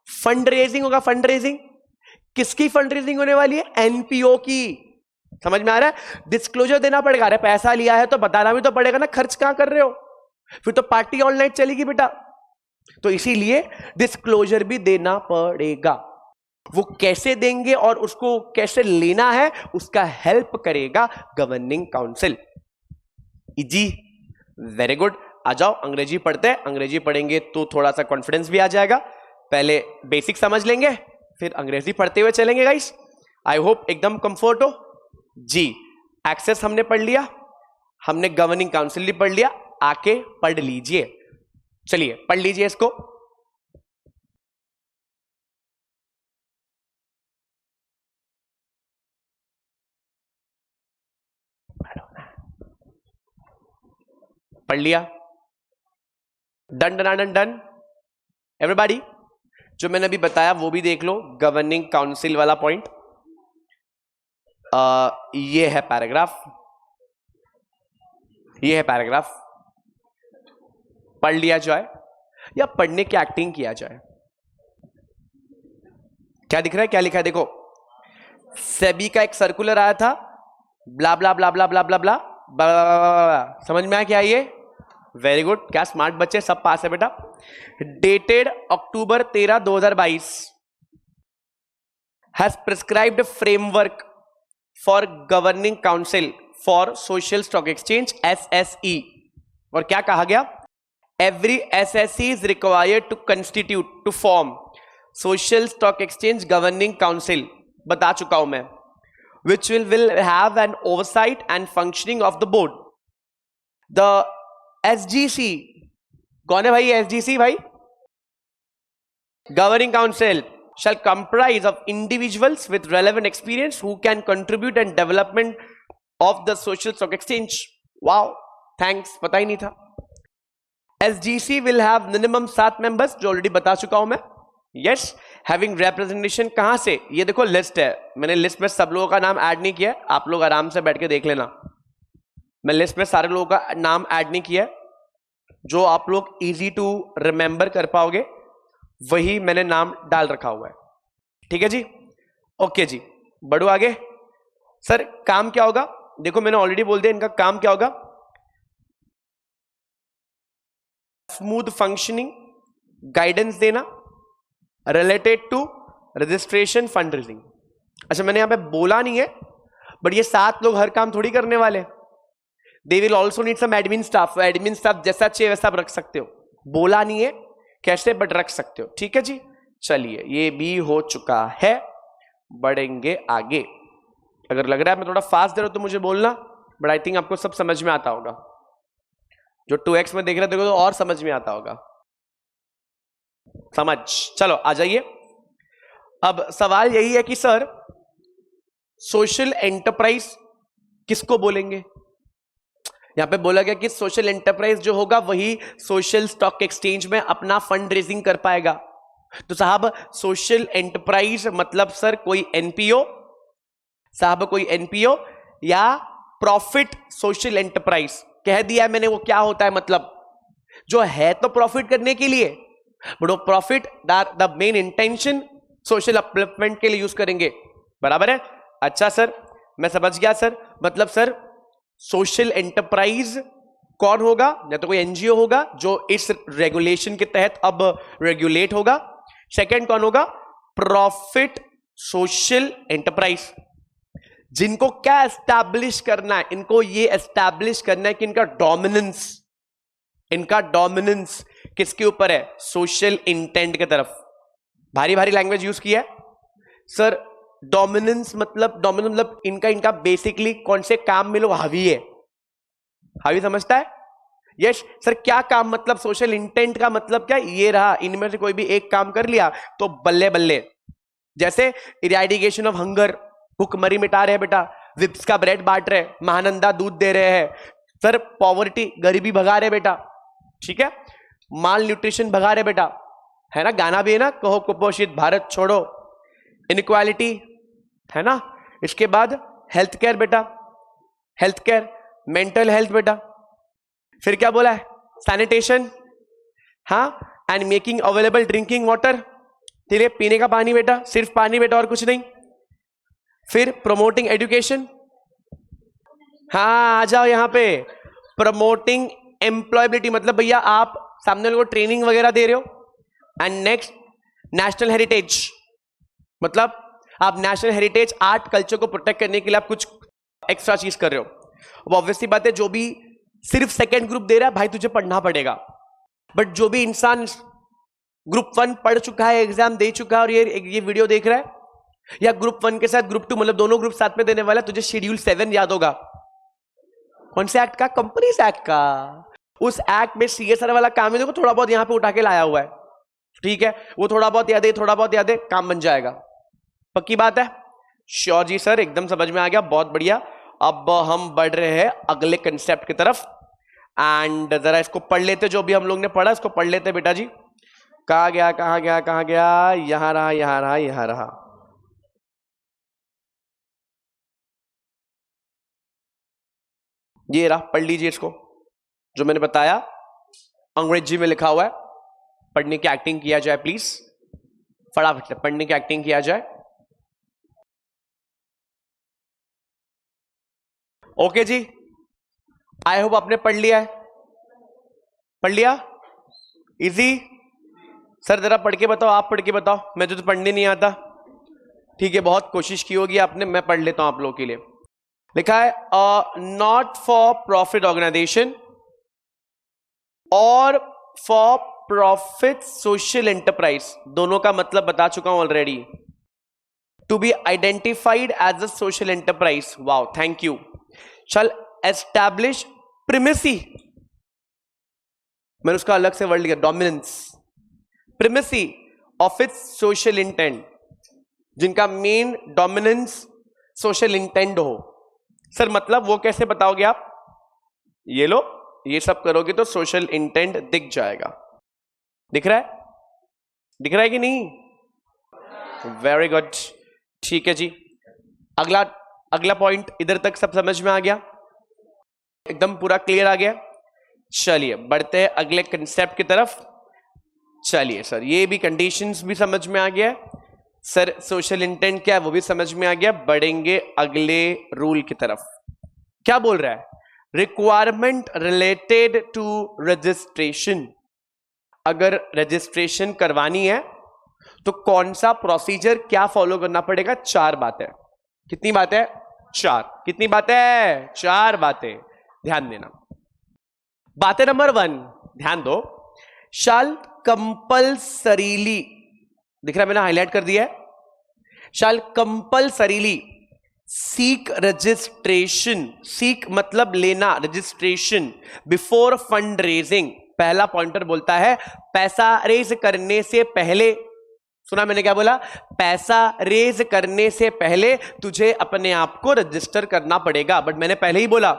फंड रेजिंग होगा, फंड रेजिंग किसकी फंड रेजिंग होने वाली है? एनपीओ की। समझ में आ रहा है? डिस्क्लोजर देना पड़ेगा, अरे पैसा लिया है तो बताना भी तो पड़ेगा ना, खर्च कहां कर रहे हो, फिर तो पार्टी ऑल नाइट चलेगी बेटा। तो इसीलिए डिस्क्लोजर भी देना पड़ेगा। वो कैसे देंगे और उसको कैसे लेना है उसका हेल्प करेगा governing council. Easy, very good. आ जाओ अंग्रेजी पढ़ते हैं, अंग्रेजी पढ़ेंगे तो थोड़ा सा कॉन्फिडेंस भी आ जाएगा। पहले बेसिक समझ लेंगे फिर अंग्रेजी पढ़ते हुए चलेंगे गाइस। आई होप एकदम कंफर्ट हो जी। एक्सेस हमने पढ़ लिया, हमने गवर्निंग काउंसिल भी पढ़ लिया, आके पढ़ लीजिए। चलिए पढ़ लीजिए इसको। पढ़ लिया? Done done done done everybody. जो मैंने अभी बताया वो भी देख लो, गवर्निंग काउंसिल वाला पॉइंट। ये है पैराग्राफ, ये है पैराग्राफ। पढ़ लिया जाए या पढ़ने की एक्टिंग किया जाए? क्या दिख रहा है, क्या लिखा है देखो। सेबी का एक सर्कुलर आया था, ब्ला ब्ला ब्ला ब्ला ब्ला ब्ला ब्ला, समझ में आया क्या ये? वेरी गुड, क्या स्मार्ट बच्चे, सब पास है बेटा। Dated October 13, 2022 has prescribed framework for governing council for social stock exchange SSE. और क्या कहा गया? Every SSE is required to constitute to form social stock exchange governing council, बता चुका हूं मैं, which will have an oversight and functioning of the board. The SGC, कौन है भाई SGC भाई? Governing Council shall comprise of individuals with relevant experience who can contribute and development of the social stock exchange. Wow, thanks, पता ही नहीं था। SGC will have minimum 7 members, जो already बता चुका हूं मैं। Yes, having representation कहां से? ये देखो लिस्ट है, मैंने लिस्ट में सब लोगों का नाम ऐड नहीं किया है, आप लोग आराम से बैठ के देख लेना। मैं लिस्ट में सारे लोगों का नाम ऐड नहीं किया है, जो आप लोग इजी टू रिमेंबर कर पाओगे वही मैंने नाम डाल रखा हुआ है, ठीक है जी। ओके जी, बढ़ो आगे। सर काम क्या होगा? देखो मैंने ऑलरेडी बोल दिया इनका काम क्या होगा। स्मूथ फंक्शनिंग, गाइडेंस देना related to registration, fund raising. अच्छा मैंने यहां पे बोला नहीं है, बट ये 7 लोग हर काम थोड़ी करने वाले। They will also need some admin staff. Admin staff जैसा चाहिए वैसा आप रख सकते हो, बोला नहीं है कैसे, बट रख सकते हो, ठीक है जी। चलिए ये भी हो चुका है, बढ़ेंगे आगे। अगर लग रहा है मैं थोड़ा फास्ट दे रहा हूं तो मुझे बोलना, बट आई थिंक आपको सब समझ में आता होगा। जो 2x में देख रहे थे तो और समझ में आता होगा, समझ। चलो आ जाइए। अब सवाल यही है कि सर सोशल एंटरप्राइज किसको बोलेंगे? यहां पे बोला गया कि सोशल एंटरप्राइज जो होगा वही सोशल स्टॉक एक्सचेंज में अपना फंड रेजिंग कर पाएगा। तो साहब सोशल एंटरप्राइज मतलब सर कोई एनपीओ, साहब कोई एनपीओ या प्रॉफिट सोशल एंटरप्राइज। कह दिया मैंने वो क्या होता है, मतलब जो है तो प्रॉफिट करने के लिए, बट वो profit the main intention social upliftment के लिए यूज करेंगे, बराबर है। अच्छा सर मैं समझ गया सर, मतलब सर सोशल एंटरप्राइज कौन होगा? या तो कोई एनजीओ होगा जो इस रेगुलेशन के तहत अब रेगुलेट होगा। सेकंड कौन होगा? प्रॉफिट सोशल एंटरप्राइज, जिनको क्या एस्टैब्लिश करना है? इनको ये एस्टैब्लिश करना है कि इनका डोमिनेंस किसके ऊपर है? सोशल इंटेंट की तरफ। भारी भारी लैंग्वेज यूज किया है सर। डोमिनेंस मतलब इनका बेसिकली कौन से काम में लोग हावी है? हावी समझता है? Yes sir. क्या काम? मतलब सोशल इंटेंट का मतलब क्या? ये रहा, इनमें से कोई भी एक काम कर लिया तो बल्ले बल्ले। जैसे इरेडिकेशन ऑफ हंगर, भूखमरी मिटा रहे हैं बेटा, विप्स का ब्रेड बांट रहे, महानंदा दूध दे रहे हैं सर, पॉवर्टी गरीबी भगा रहे बेटा, ठीक है, माल न्यूट्रिशन भगा रहे बेटा, है ना, गाना भी है ना, कहो कुपोषित भारत छोड़ो, इनइक्वालिटी, है ना। इसके बाद हेल्थ केयर बेटा, हेल्थ केयर, मेंटल हेल्थ बेटा, फिर क्या बोला है? सैनिटेशन, हाँ, and making available drinking water, तेरे पीने का पानी बेटा, सिर्फ पानी बेटा और कुछ नहीं। फिर प्रमोटिंग एजुकेशन, हाँ आ जाओ यहां पे, प्रमोटिंग एम्प्लॉयबिलिटी, मतलब भैया आप सामने लोगों को ट्रेनिंग वगैरह दे रहे हो। एंड नेक्स्ट नेशनल हेरिटेज, मतलब आप नेशनल हेरिटेज आर्ट कल्चर को प्रोटेक्ट करने के लिए आप कुछ एक्स्ट्रा चीज कर रहे हो। अब ऑब्वियसली बात है, जो भी सिर्फ सेकेंड ग्रुप दे रहा है भाई तुझे पढ़ना पड़ेगा, बट जो भी इंसान ग्रुप 1 पढ़ चुका है, एग्जाम दे चुका है और ये वीडियो देख रहा है, या ग्रुप 1 के साथ ग्रुप 2 मतलब दोनों ग्रुप साथ में देने वाला, तुझे शेड्यूल 7 याद होगा। कौन से एक्ट का? कंपनीज एक्ट का। उस एक्ट में सीएसआर वाला काम है, देखो थोड़ा बहुत यहां पे उठा के लाया हुआ है, ठीक है, वो थोड़ा बहुत याद है, थोड़ा बहुत याद है, काम बन जाएगा। पक्की बात है? श्योर जी सर, एकदम समझ में आ गया, बहुत बढ़िया। अब हम बढ़ रहे हैं अगले कंसेप्ट की तरफ, एंड जरा इसको पढ़ लेते, जो भी हम लोग ने पढ़ा इसको पढ़ लेते बेटा जी। कहा गया, कहां गया, कहां गया, यहां रहा, यहां रहा, यहां रहा। ये रहा, पढ़ लीजिए इसको, जो मैंने बताया अंग्रेजी में लिखा हुआ है। पढ़ने की एक्टिंग किया जाए प्लीज, फटाफट से पढ़ने की एक्टिंग किया जाए। ओके जी, आई होप आपने पढ़ लिया है। पढ़ लिया? इजी सर, जरा पढ़ के बताओ, आप पढ़ के बताओ, मैं तो पढ़ने नहीं आता। ठीक है, बहुत कोशिश की होगी आपने, मैं पढ़ लेता हूं आप लोगों के लिए। लिखा है नॉट फॉर प्रॉफिट ऑर्गेनाइजेशन और फॉर प्रॉफिट सोशल एंटरप्राइज, दोनों का मतलब बता चुका हूं already. To be identified as a social enterprise, wow thank you, shall establish primacy, मैंने उसका अलग से वर्ड लिखा, dominance, primacy of its social intent, जिनका मेन डोमिनेंस सोशल इंटेंट हो। सर मतलब वो कैसे बताओगे आप? ये लो, ये सब करोगे तो सोशल इंटेंट दिख जाएगा। दिख रहा है? दिख रहा है कि नहीं? वेरी गुड, ठीक है जी। अगला पॉइंट इधर तक सब समझ में आ गया, एकदम पूरा क्लियर आ गया। चलिए बढ़ते हैं अगले कंसेप्ट की तरफ। चलिए सर, ये भी कंडीशंस भी समझ में आ गया सर, सोशल इंटेंट क्या है वो भी समझ में आ गया। बढ़ेंगे अगले रूल की तरफ। क्या बोल रहा है? रिक्वायरमेंट रिलेटेड टू रजिस्ट्रेशन, अगर रजिस्ट्रेशन करवानी है तो कौन सा प्रोसीजर क्या फॉलो करना पड़ेगा? 4 बातें। कितनी बातें? 4। कितनी बातें? 4 बातें, ध्यान देना। बातें नंबर 1, ध्यान दो, शाल कंपल्सरीली, दिख रहा है मैंने हाईलाइट कर दिया है, शाल कंपल्सरीली सीक रजिस्ट्रेशन, सीक मतलब लेना, रजिस्ट्रेशन बिफोर फंड रेजिंग। पहला पॉइंटर बोलता है पैसा रेज करने से पहले, सुना मैंने क्या बोला? पैसा रेज करने से पहले तुझे अपने आप को रजिस्टर करना पड़ेगा। बट मैंने पहले ही बोला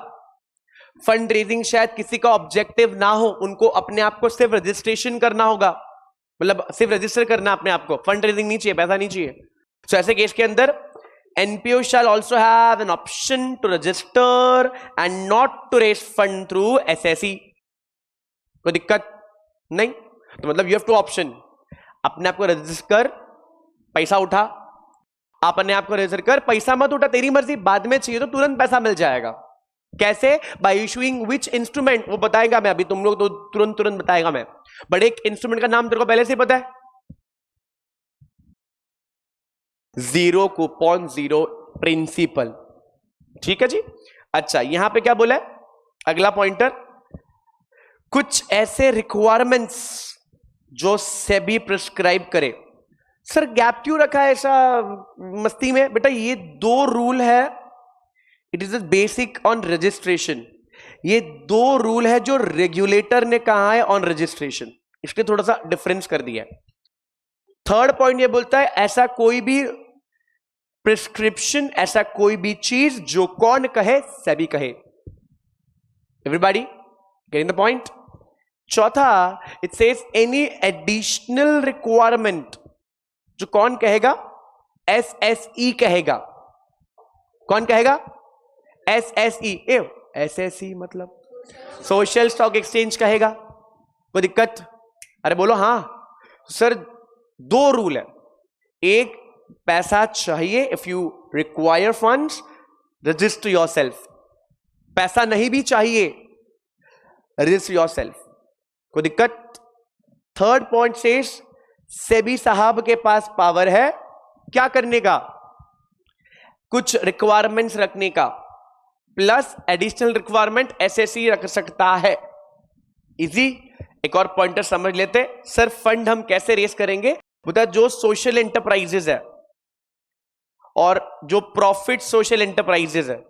फंड रेजिंग शायद किसी का ऑब्जेक्टिव ना हो, उनको अपने आप को सिर्फ रजिस्ट्रेशन करना होगा, मतलब सिर्फ रजिस्टर करना अपने आप को, फंड रेजिंग नहीं चाहिए, पैसा नहीं चाहिए। तो ऐसे केस के अंदर NPO shall also have an option to register and not to raise fund through SSC. कोई दिक्कत नहीं? तो मतलब यू हैव टू ऑप्शन, अपने आप को रजिस्टर कर, पैसा उठा, अपने आप को रजिस्टर कर, पैसा मत उठा, तेरी मर्जी, बाद में चाहिए तो तुरंत पैसा मिल जाएगा। कैसे? बाय इशूइंग विच इंस्ट्रूमेंट, वो बताएगा मैं अभी, तुम लोग तो तुरंत बताएगा मैं, बट एक इंस्ट्रूमेंट का नाम तेरे को पहले से पता है, जीरो कूपन जीरो प्रिंसिपल। ठीक है जी। अच्छा, यहां पे क्या बोला है अगला पॉइंटर, कुछ ऐसे रिक्वायरमेंट्स जो सेबी प्रिस्क्राइब करे। सर गैप क्यों रखा है ऐसा मस्ती में? बेटा ये दो रूल है, it is basic on registration, ये दो रूल है जो रेगुलेटर ने कहा है ऑन रजिस्ट्रेशन, इसलिए थोड़ा सा डिफरेंस कर दिया है। थर्ड पॉइंट ये बोलता है ऐसा कोई भी प्रिस्क्रिप्शन, ऐसा कोई भी चीज जो कौन कहे? सेबी कहे। Everybody getting the point? चौथा, it says any additional requirement, जो कौन कहेगा? एसएसई कहेगा। कौन कहेगा? एसएसई। एसएसई मतलब सोशल स्टॉक एक्सचेंज कहेगा। कोई दिक्कत? अरे बोलो हाँ सर। दो रूल है, एक पैसा चाहिए, if you require funds register yourself, पैसा नहीं भी चाहिए रजिस्टर योरसेल्फ। कोई दिक्कत? थर्ड पॉइंट से सेबी साहब के पास पावर है क्या करने का? कुछ रिक्वायरमेंट्स रखने का, प्लस एडिशनल रिक्वायरमेंट एसएसई रख सकता है। इजी। एक और पॉइंटर समझ लेते। सर फंड हम कैसे रेस करेंगे? बता, जो सोशल एंटरप्राइजेस है और जो प्रॉफिट सोशल एंटरप्राइजेस है,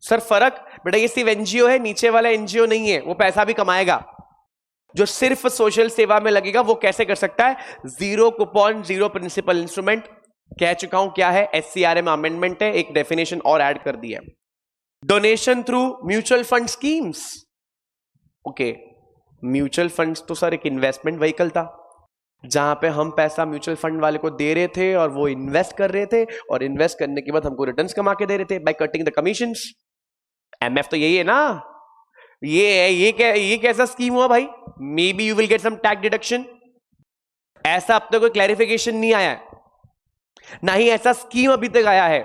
सर फर्क? बेटा ये सिर्फ एनजीओ है, नीचे वाला एनजीओ नहीं है, वो पैसा भी कमाएगा। जो सिर्फ सोशल सेवा में लगेगा वो कैसे कर सकता है? Zero coupon zero principal instrument. कह चुका हूं क्या है, एससीआरएम अमेंडमेंट है, एक डेफिनेशन और ऐड कर दिया। Donation through mutual fund schemes. Okay, mutual funds तो सर एक इन्वेस्टमेंट व्हीकल था, जहां पे हम पैसा म्यूचुअल फंड वाले को दे रहे थे और वो इन्वेस्ट कर रहे थे, और इन्वेस्ट करने के बाद हमको रिटर्न्स कमा के दे रहे थे by cutting the commissions. MF तो यही है ना। ये कैसा स्कीम हुआ भाई? Maybe you will get some tax deduction. ऐसा अब तक कोई क्लैरिफिकेशन नहीं आया है, ना ही ऐसा स्कीम अभी तक आया है।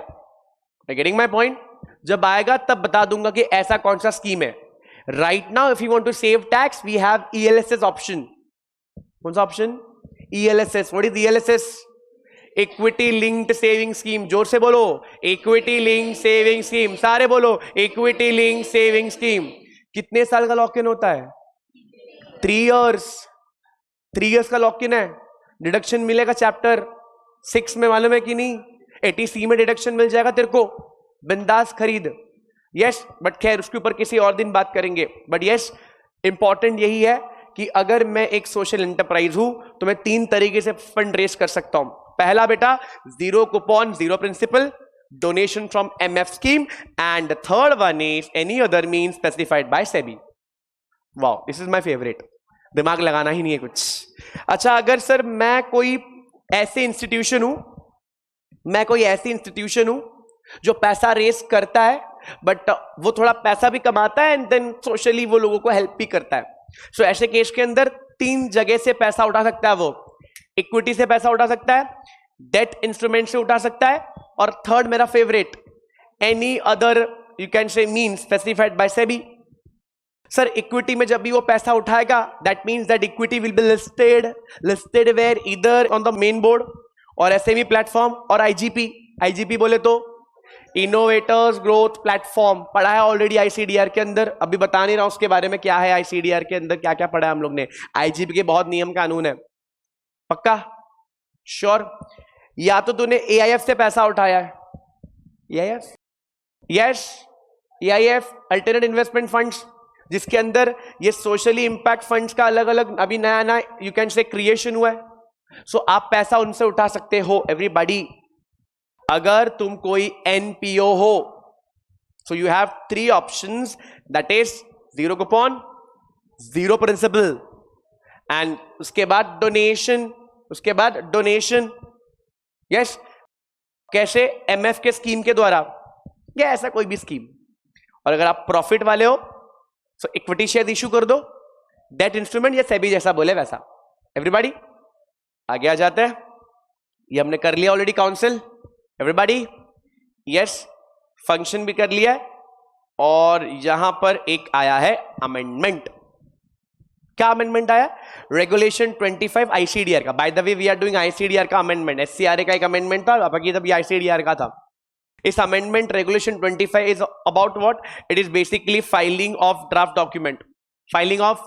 Getting my point? जब आएगा तब बता दूंगा कि ऐसा कौन सा स्कीम है। Right now if you want to save tax we have ELSS option. कौन सा option? ELSS. What is ELSS? Equity linked saving scheme. जोर से बोलो, इक्विटी लिंक्ड सेविंग स्कीम। सारे बोलो, इक्विटी लिंक्ड सेविंग स्कीम। कितने साल का लॉक इन होता है? 3 इयर्स। 3 इयर्स का लॉक इन है। डिडक्शन मिलेगा चैप्टर 6 में, मालूम है कि नहीं? 80C में डिडक्शन मिल जाएगा तेरे को, बिंदास खरीद। यस, बट खैर उसके ऊपर किसी और दिन बात करेंगे। बट यस, इंपॉर्टेंट यही है कि अगर मैं एक सोशल एंटरप्राइज हूं तो मैं 3 तरीके से फंड रेस कर सकता हूं। पहला बेटा, zero coupon zero principal, donation from MF scheme, and the third one is any other mean specified by SEBI. Wow, this is my favourite. दिमाग लगाना ही नहीं है कुछ। अच्छा, अगर सर मैं कोई ऐसे इंस्टीट्यूशन हूं जो पैसा रेस करता है, बट वो थोड़ा पैसा भी कमाता है एंड देन सोशली वो लोगों को हेल्प भी करता है। सो ऐसे केस के अंदर 3 जगह से पैसा उठा सकता है वो। इक्विटी से पैसा उठा सकता है, डेट इंस्ट्रूमेंट से उठा सकता है, और थर्ड मेरा favourite, any other you can say mean specified by SEBI. Sir equity में जब भी वो पैसा उठाएगा, that means that equity will be listed where? Either on the main board और एसएमई प्लेटफॉर्म और आईजीपी बोले तो इनोवेटर्स ग्रोथ प्लेटफॉर्म। पढ़ा है ऑलरेडी आईसीडीआर के अंदर, अभी बता नहीं रहा उसके बारे में क्या है आईसीडीआर के अंदर, क्या क्या पढ़ा है हम लोग ने। आईजीपी के बहुत नियम कानून है। पक्का? श्योर? या तो तूने एआईएफ से पैसा उठाया है? AIF? Yes, AIF alternate investment funds, जिसके अंदर ये सोशली इंपैक्ट फंड्स का अलग अलग अभी नया यू कैन से क्रिएशन हुआ है। सो आप पैसा उनसे उठा सकते हो एवरीबॉडी। अगर तुम कोई एनपीओ हो, so you have 3 options, that is zero coupon zero principal and उसके बाद डोनेशन। यस, कैसे? एमएफ के स्कीम के द्वारा या ऐसा कोई भी स्कीम। और अगर आप प्रॉफिट वाले हो तो इक्विटी शेयर इशू कर दो, डेट इंस्ट्रूमेंट या सेबी जैसा बोले वैसा। एवरीबॉडी आगे आ जाते हैं। ये हमने कर लिया already council. Everybody yes, function भी कर लिया है, और यहां पर एक आया है अमेंडमेंट। क्या अमेंडमेंट आया? रेगुलेशन 25 आईसीडीआर का। By the way we are doing ICDR का अमेंडमेंट। एससीआरए का एक अमेंडमेंट था, बाकी तब ये आईसीडीआर का था। इस amendment regulation 25 is about what? It is basically filing of draft document. Filing of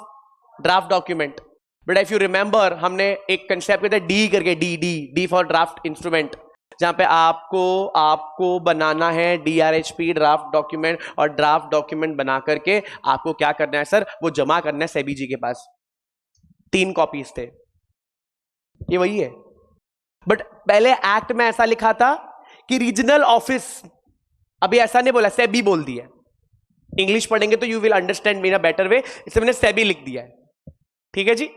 draft document. But if you remember, हमने एक कंसेप्ट किया था डी करके, D D D for draft instrument, जहां पे आपको बनाना है डीआरएचपी ड्राफ्ट डॉक्यूमेंट, और ड्राफ्ट डॉक्यूमेंट बना करके आपको क्या करना है सर? वो जमा करना है सेबी जी के पास। 3 कॉपीज थे, ये वही है। बट पहले एक्ट में ऐसा लिखा था कि रीजनल ऑफिस, अभी ऐसा नहीं बोला, सेबी बोल दिया। इंग्लिश पढ़ेंगे तो you will understand me in a better way, इसलिए मैंने सेबी लिख दिया है। ठीक है जी।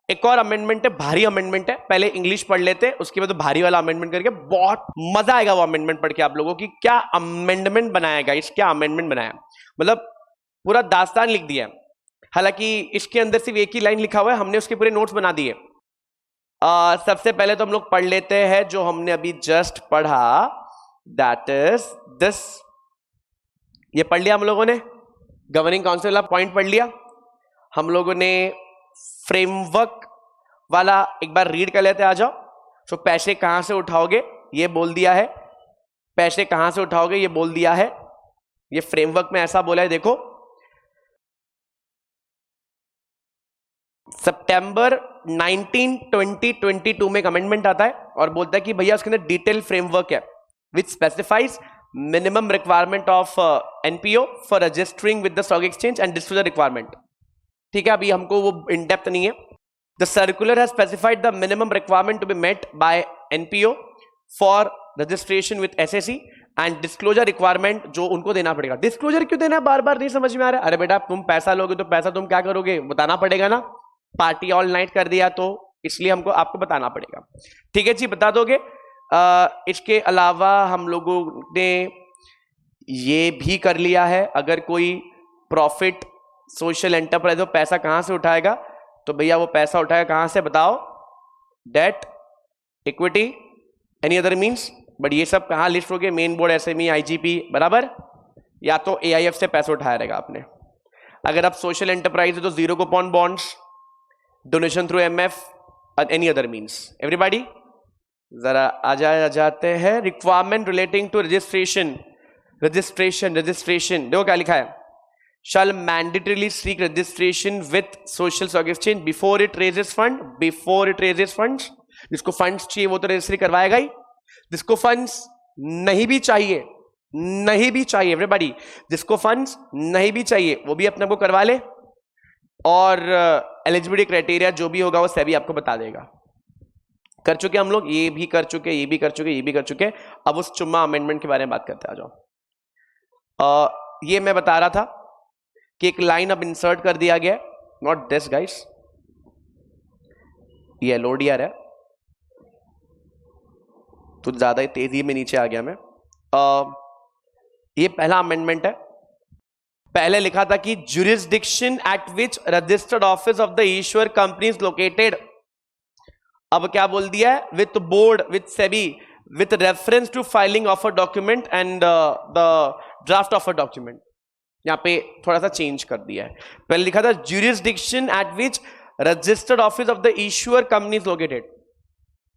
एक और अमेंडमेंट है, भारी अमेंडमेंट है, पहले इंग्लिश पढ़ लेते हैं, उसके बाद तो भारी वाला अमेंडमेंट करके बहुत मजा आएगा वो अमेंडमेंट पढ़ के आप लोगों की। क्या अमेंडमेंट बनाया गाइस, क्या अमेंडमेंट बनाया, मतलब पूरा दास्तान लिख दिया। हालांकि इसके अंदर सिर्फ एक ही लाइन लिखा हुआ है, हमने उसके पूरे नोट्स बना दिए। सबसे पहले तो हम लोग पढ़ लेते हैं जो हमने अभी जस्ट पढ़ा, दैट इज दिस। ये पढ़ लिया हम लोगों ने, गवर्निंग काउंसिल वाला पॉइंट पढ़ लिया हम लोगों ने। फ्रेमवर्क वाला एक बार रीड कर लेते, आ जाओ। तो पैसे कहां से उठाओगे ये बोल दिया है, पैसे कहां से उठाओगे ये बोल दिया है। ये फ्रेमवर्क में ऐसा बोला है, देखो सितंबर 19 2022 में एक अमेंडमेंट आता है और बोलता है कि भैया उसके अंदर डिटेल फ्रेमवर्क है which specifies minimum requirement of NPO for registering with the stock exchange and disclosure requirement. ठीक है, अभी हमको वो इन डेप्थ नहीं है। The circular has specified the minimum requirement to be met by NPO for registration with SSC and disclosure requirement जो उनको देना पड़ेगा। डिस्क्लोजर क्यों देना है बार बार, नहीं समझ में आ रहा है। अरे बेटा तुम पैसा लोगे तो पैसा तुम क्या करोगे, बताना पड़ेगा ना। पार्टी ऑल नाइट कर दिया तो इसलिए हमको आपको बताना पड़ेगा। ठीक है जी, बता दोगे। इसके अलावा हम लोगों ने ये भी कर लिया है, अगर कोई प्रॉफिट सोशल एंटरप्राइज हो पैसा कहां से उठाएगा, तो भैया वो पैसा उठाएगा कहां से बताओ? Debt, equity, any other means. But ये सब कहां लिस्ट हो गए? मेन बोर्ड, एसएमई, आईजीपी, बराबर। या तो एआईएफ से पैसा उठाया रहेगा आपने। अगर आप सोशल एंटरप्राइज है तो zero coupon bonds, donation through MF, any other means. Everybody जरा आ जाते हैं। Requirement relating to registration, registration देखो क्या लिखा है। shall mandatorily seek registration with social stock exchange before it raises funds। जिसको फंड्स चाहिए वो तो रजिस्ट्री करवाएगा ही, जिसको फंड्स नहीं भी चाहिए एवरीबॉडी, जिसको फंड्स नहीं भी चाहिए वो भी अपने को करवा ले, और एलिजिबिलिटी क्राइटेरिया जो भी होगा वो सेबी आपको बता देगा। कर चुके हम लोग, ये भी कर चुके, ये भी कर चुके, ये भी कर चुके। अब उस चुम्मा अमेंडमेंट के बारे में बात करते, आ जाओ। ये मैं बता रहा था कि एक लाइन अब इंसर्ट कर दिया गया, नॉट दिस गाइस, ये एलओडीआर है तो ज्यादा ही तेजी में नीचे आ गया मैं। ये पहला अमेंडमेंट है। पहले लिखा था कि jurisdiction at which registered office of the issuer company is located. अब क्या बोल दिया है? With board, with SEBI, with reference to filing of a document and the draft of a document. यहां पे थोड़ा सा चेंज कर दिया है। पहले लिखा था jurisdiction at which registered office of the issuer company is located,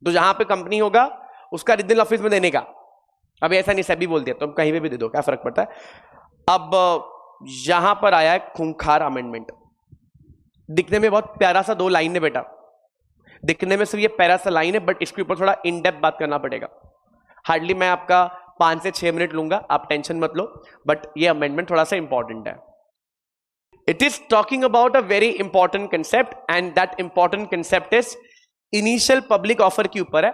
तो जहां पे कंपनी होगा उसका रीजनल ऑफिस में देने का। अब ऐसा नहीं, सेबी बोल दिया तो कहीं पे भी दे दो, क्या फर्क पड़ता है। अब यहां पर आया है खूंखार अमेंडमेंट। दिखने में बहुत प्यारा सा 2 लाइन है बेटा, दिखने में सिर्फ ये प्यारा सा लाइन है, बट इसके ऊपर थोड़ा इन डेप्थ बात करना पड़ेगा। हार्डली मैं आपका 5 से 6 मिनट लूंगा, आप टेंशन मत लो, बट ये अमेंडमेंट थोड़ा सा इंपॉर्टेंट है। It is talking about a very important concept and that important concept is initial public offer के ऊपर है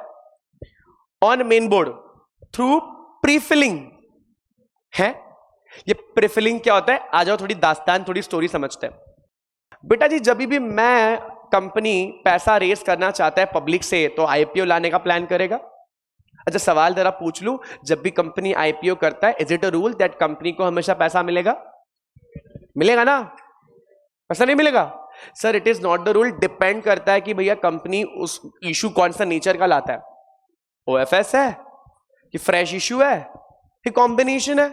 ऑन मेन बोर्ड थ्रू प्रीफिलिंग है। ये प्रीफिलिंग क्या होता है? आ जाओ थोड़ी दास्तान, थोड़ी स्टोरी समझते हैं। बेटा जी जब भी मैं कंपनी पैसा रेस करना चाहता है पब्लिक से तो आईपीओ लाने का प्लान करेगा। अच्छा सवाल जरा पूछ लूं, जब भी कंपनी आईपीओ करता है is it a rule that company को हमेशा पैसा मिलेगा? मिलेगा ना? पैसा नहीं मिलेगा sir, it is not the rule. Depend करता है कि भैया कंपनी उस इशू कौन सा नेचर का लाता है, ओएफएस है कि फ्रेश इशू है कि कॉम्बिनेशन है।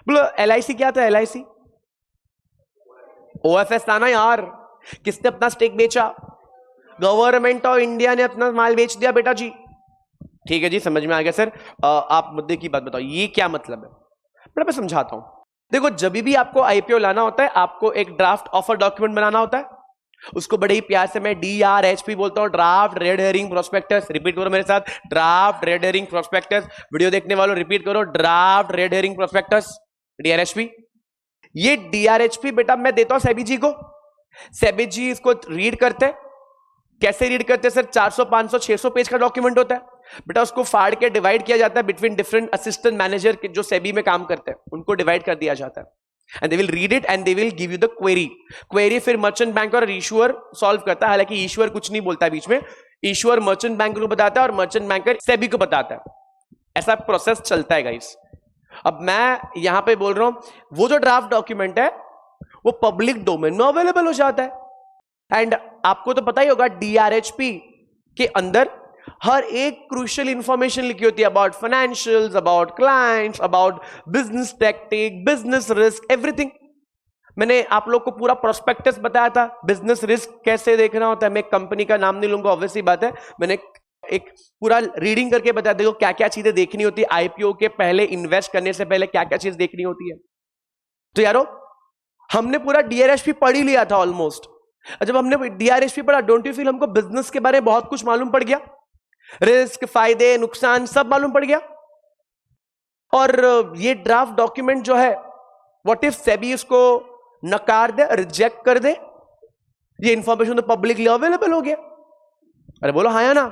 बोलो LIC क्या था? LIC OFS था ना यार। किसने अपना स्टेक बेचा? गवर्नमेंट ऑफ इंडिया ने अपना माल बेच दिया बेटा जी। ठीक है जी, समझ में आ गया सर। आप मुद्दे की बात बताओ, ये क्या मतलब है? बड़ा मैं समझाता हूं। देखो, जब भी आपको IPO लाना होता है, आपको एक ड्राफ्ट ऑफर डॉक्यूमेंट बनाना होता है। उसको बड़े ही प्यार से मैं DRHP बोलता हूं, draft red herring prospectus. Repeat करो मेरे साथ, draft red herring prospectus. Video देखने वालों रिपीट करो, draft red herring prospectus, DRHP। ये DRHP बेटा मैं देता हूं सेबी जी को। सेबी जी इसको रीड करते हैं। कैसे रीड करते हैं सर? 400 500 600 पेज का डॉक्यूमेंट होता है बेटा। उसको फाड़ के डिवाइड किया जाता है बिटवीन डिफरेंट असिस्टेंट मैनेजर के जो सेबी में काम करते हैं, उनको डिवाइड कर दिया जाता है। And they will read it and they will give you the query फिर मर्चेंट बैंक और इशूअर सॉल्व करता है। हालांकि इशूअर कुछ नहीं बोलता है बीच में, इशूअर मर्चेंट बैंक को बताता है और मर्चेंट बैंकर सेबी को बताता है। ऐसा प्रोसेस चलता है गाइस। अब मैं यहां पे बोल रहा हूं, वो जो ड्राफ्ट डॉक्यूमेंट है वो पब्लिक डोमेन में अवेलेबल हो जाता है। एंड आपको तो पता ही होगा, DRHP के अंदर हर एक क्रूशियल इंफॉर्मेशन लिखी होती है, about financials, about clients, about business tactic, business risk, everything. मैंने आप लोग को पूरा प्रोस्पेक्टस बताया था, बिजनेस रिस्क कैसे देखना होता है। मैं कंपनी का नाम नहीं लूंगा, ऑब्वियसली बात है। मैंने एक पूरा रीडिंग करके बताया, देखो क्या क्या चीजें देखनी होती है IPO के पहले, इन्वेस्ट करने से पहले क्या क्या चीज देखनी होती है। तो यारो, हमने पूरा DRHP पढ़ ही लिया था ऑलमोस्ट। जब हमने DRHP पढ़ा, डोंट यू फील हमको बिजनेस के बारे में बहुत कुछ मालूम पड़ गया? रिस्क, फायदे, नुकसान सब मालूम पड़ गया। और ये ड्राफ्ट डॉक्यूमेंट जो है, व्हाट इफ सेबी इसको नकार दे, रिजेक्ट कर दे? ये इंफॉर्मेशन तो पब्लिकली अवेलेबल हो गया। अरे बोलो हाँ या ना?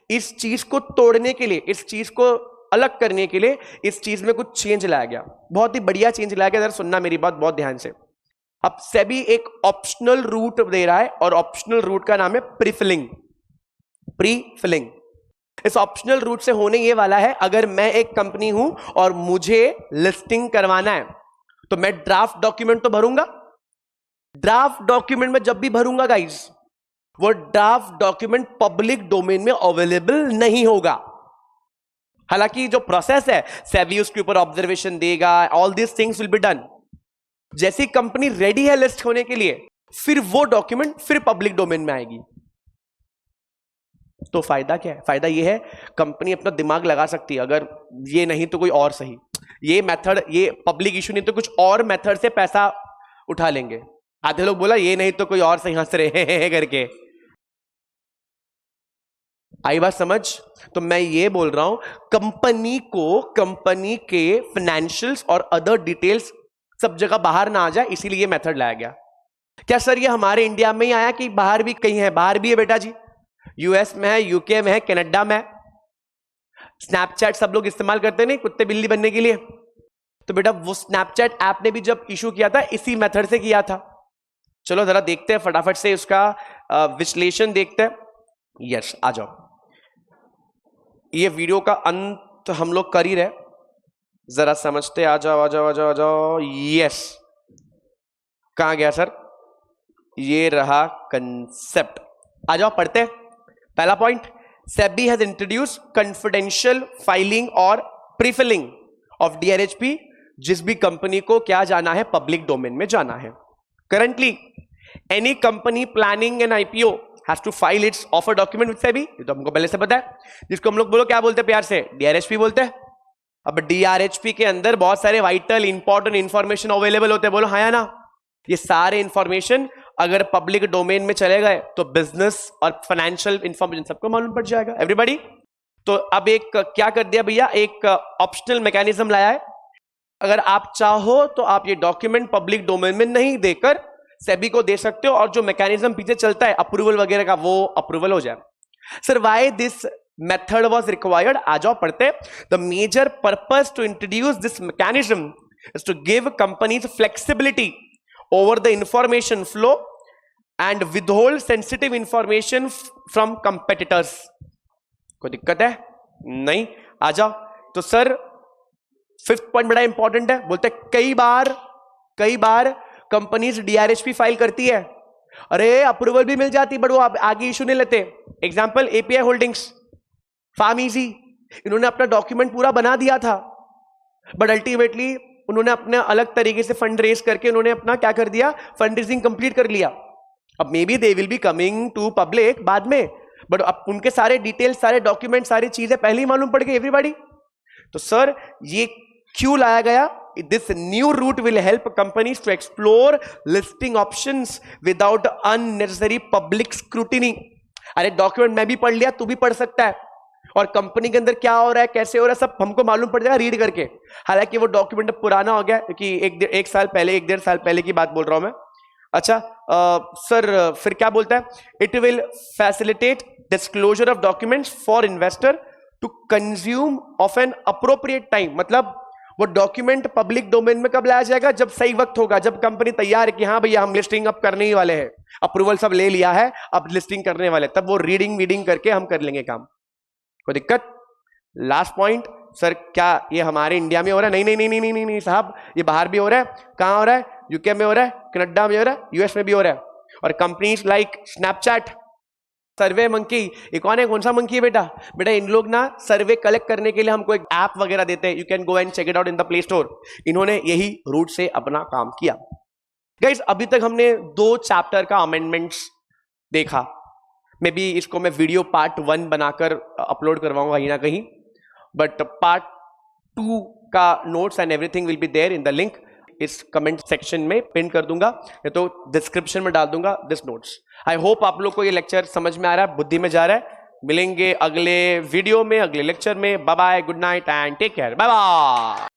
इस चीज को तोड़ने के लिए, इस चीज को अलग करने के लिए, इस चीज में कुछ चेंज लाया गया। बहुत ही बढ़िया चेंज लाया गया। जरा सुनना मेरी बात बहुत ध्यान से। अब सेबी एक ऑप्शनल रूट दे रहा है और ऑप्शनल रूट का नाम है प्रीफिलिंग। प्रीफिलिंग इस ऑप्शनल रूट से होने ये वाला है, अगर मैं एक कंपनी हूं और मुझे लिस्टिंग करवाना है तो मैं ड्राफ्ट डॉक्यूमेंट तो भरूंगा। ड्राफ्ट डॉक्यूमेंट में जब भी भरूंगा गाइस, वो ड्राफ्ट डॉक्यूमेंट पब्लिक डोमेन में अवेलेबल नहीं होगा। हालांकि जो प्रोसेस है, सेबी उसके ऊपर ऑब्जर्वेशन देगा, all this things will be done. जैसी कंपनी रेडी है लिस्ट होने के लिए, फिर वो डॉक्यूमेंट फिर पब्लिक डोमेन में आएगी। तो फायदा क्या है? फायदा ये है, कंपनी अपना दिमाग लगा सकती है, अगर ये नहीं तो कोई और सही, ये मेथड, ये पब्लिक इशू नहीं तो कुछ और मेथड से पैसा उठा लेंगे। आधे लोग बोला ये नहीं तो कोई और सही, हंस रहे हैं करके। आई बात समझ? तो मैं ये बोल रहा हूं, कंपनी को, कंपनी के फाइनेंशियल्स और अदर डिटेल्स सब जगह बाहर ना आ जाए, इसीलिए ये मेथड लाया गया। क्या सर ये हमारे इंडिया में ही आया कि बाहर भी कहीं है? बाहर भी है बेटा जी। US में है, UK में है, कनाडा में है। स्नैपचैट सब लोग इस्तेमाल करते नहीं कुत्ते बिल्ली बनने के लिए? तो बेटा वो स्नैपचैट ऐप ने भी जब इशू किया था, इसी मेथड से किया था। चलो जरा देखते हैं फटाफट से उसका विश्लेषण देखते हैं। यस, आ जाओ। ये वीडियो का अंत हम लोग कर ही रहे, जरा समझते। आ जाओ आ जाओ आ जाओ आ जाओ। यस, कहां गया सर? ये रहा कंसेप्ट। आ जाओ पढ़ते हैं। पहला point, SEBI has introduce confidential filing और प्रीफिलिंग ऑफ DRHP। जिस भी कंपनी को क्या जाना है, पब्लिक डोमेन में जाना है। Currently any company planning an IPO has to file its offer document with SEBI. ये तो हमको पहले से पता है, जिसको हम लोग बोलो क्या बोलते हैं प्यार से? DRHP बोलते हैं। अब DRHP के अंदर बहुत सारे वाइटल इंपॉर्टेंट इंफॉर्मेशन अवेलेबल होते हैं, बोलो हाँ या ना? ये सारे इंफॉर्मेशन अगर पब्लिक डोमेन में चले गए तो बिजनेस और फाइनेंशियल इंफॉर्मेशन सबको मालूम पड़ जाएगा, एवरीबॉडी। तो अब एक क्या कर दिया भैया, एक ऑप्शनल मैकेनिज्म लाया है। अगर आप चाहो तो आप ये डॉक्यूमेंट पब्लिक डोमेन में नहीं देकर सेबी को दे सकते हो, और जो मैकेनिज्म पीछे चलता है अप्रूवल वगैरह का, वो अप्रूवल हो जाए। Sir why this method was required? आ जाओ पढ़ते। The major purpose to introduce this mechanism is to give companies flexibility over the information flow and withhold sensitive information from competitors. कोई दिक्कत है? नहीं। आ जाओ। तो सर फिफ्थ पॉइंट बड़ा इंपॉर्टेंट है, बोलते कई बार कंपनीज DRHP फाइल करती है, अरे अप्रूवल भी मिल जाती, बट वो आगे इशू नहीं लेते। Example API holdings, PharmEasy, इन्होंने अपना डॉक्यूमेंट पूरा बना दिया था, बट अल्टीमेटली उन्होंने अपने अलग तरीके से फंड रेज करके उन्होंने अपना क्या कर दिया, फंड रेजिंग कंप्लीट कर लिया। अब maybe they will be coming to public बाद में, बट अब उनके सारे डिटेल्स, सारे डॉक्यूमेंट, सारी चीजें पहले ही मालूम पड़ गई एवरीबॉडी। तो सर ये क्यों लाया गया? This new route will help companies to explore listing options without unnecessary public scrutiny. अरे डॉक्यूमेंट मैं भी पढ़ लिया, तू भी पढ़ सकता है, और कंपनी के अंदर क्या हो रहा है, कैसे हो रहा है, सब हमको मालूम पड़ जाएगा रीड करके। हालांकि वो डॉक्यूमेंट पुराना हो गया, क्योंकि एक साल पहले, 1-1.5 साल पहले की बात बोल रहा हूं मैं। अच्छा सर फिर क्या बोलता है? It will facilitate disclosure of documents for investor to consume of an appropriate time. मतलब वो डॉक्यूमेंट पब्लिक डोमेन में कब लाया जाएगा? जब सही वक्त होगा, जब कंपनी तैयार है कि हाँ भैया हम लिस्टिंग अब करने ही वाले हैं, अप्रूवल सब ले लिया है, अब लिस्टिंग करने वाले, तब वो रीडिंग करके हम कर लेंगे काम। कोई दिक्कत? लास्ट पॉइंट, सर क्या ये हमारे इंडिया में हो रहा है? नहीं नहीं नहीं नहीं नहीं नहीं साहब, ये बाहर भी हो रहा है। कहां हो रहा है? यूके में हो रहा है, कनाडा में हो रहा है, यूएस में भी हो रहा है। और कंपनीज लाइक स्नैपचैट, सर्वे मंकी, ये कौन है, कौन सा मंकी है बेटा? बेटा इन लोग ना सर्वे कलेक्ट करने के लिए हमको एक ऐप वगैरह देते हैं, you can go and check it out in the play store. इन्होंने यही रूट से अपना काम किया। गाइस अभी तक हमने 2 चैप्टर का अमेंडमेंट्स देखा। मे बी इसको मैं वीडियो पार्ट 1 बनाकर अपलोड करवाऊंगा कहीं ना कहीं, बट पार्ट 2 का notes and everything will be there in the link. इस कमेंट सेक्शन में पिन कर दूंगा या तो डिस्क्रिप्शन में डाल दूंगा दिस नोट्स। आई होप आप लोग को ये लेक्चर समझ में आ रहा है, बुद्धि में जा रहा है। मिलेंगे अगले वीडियो में, अगले लेक्चर में। Bye bye, good night and take care, bye bye.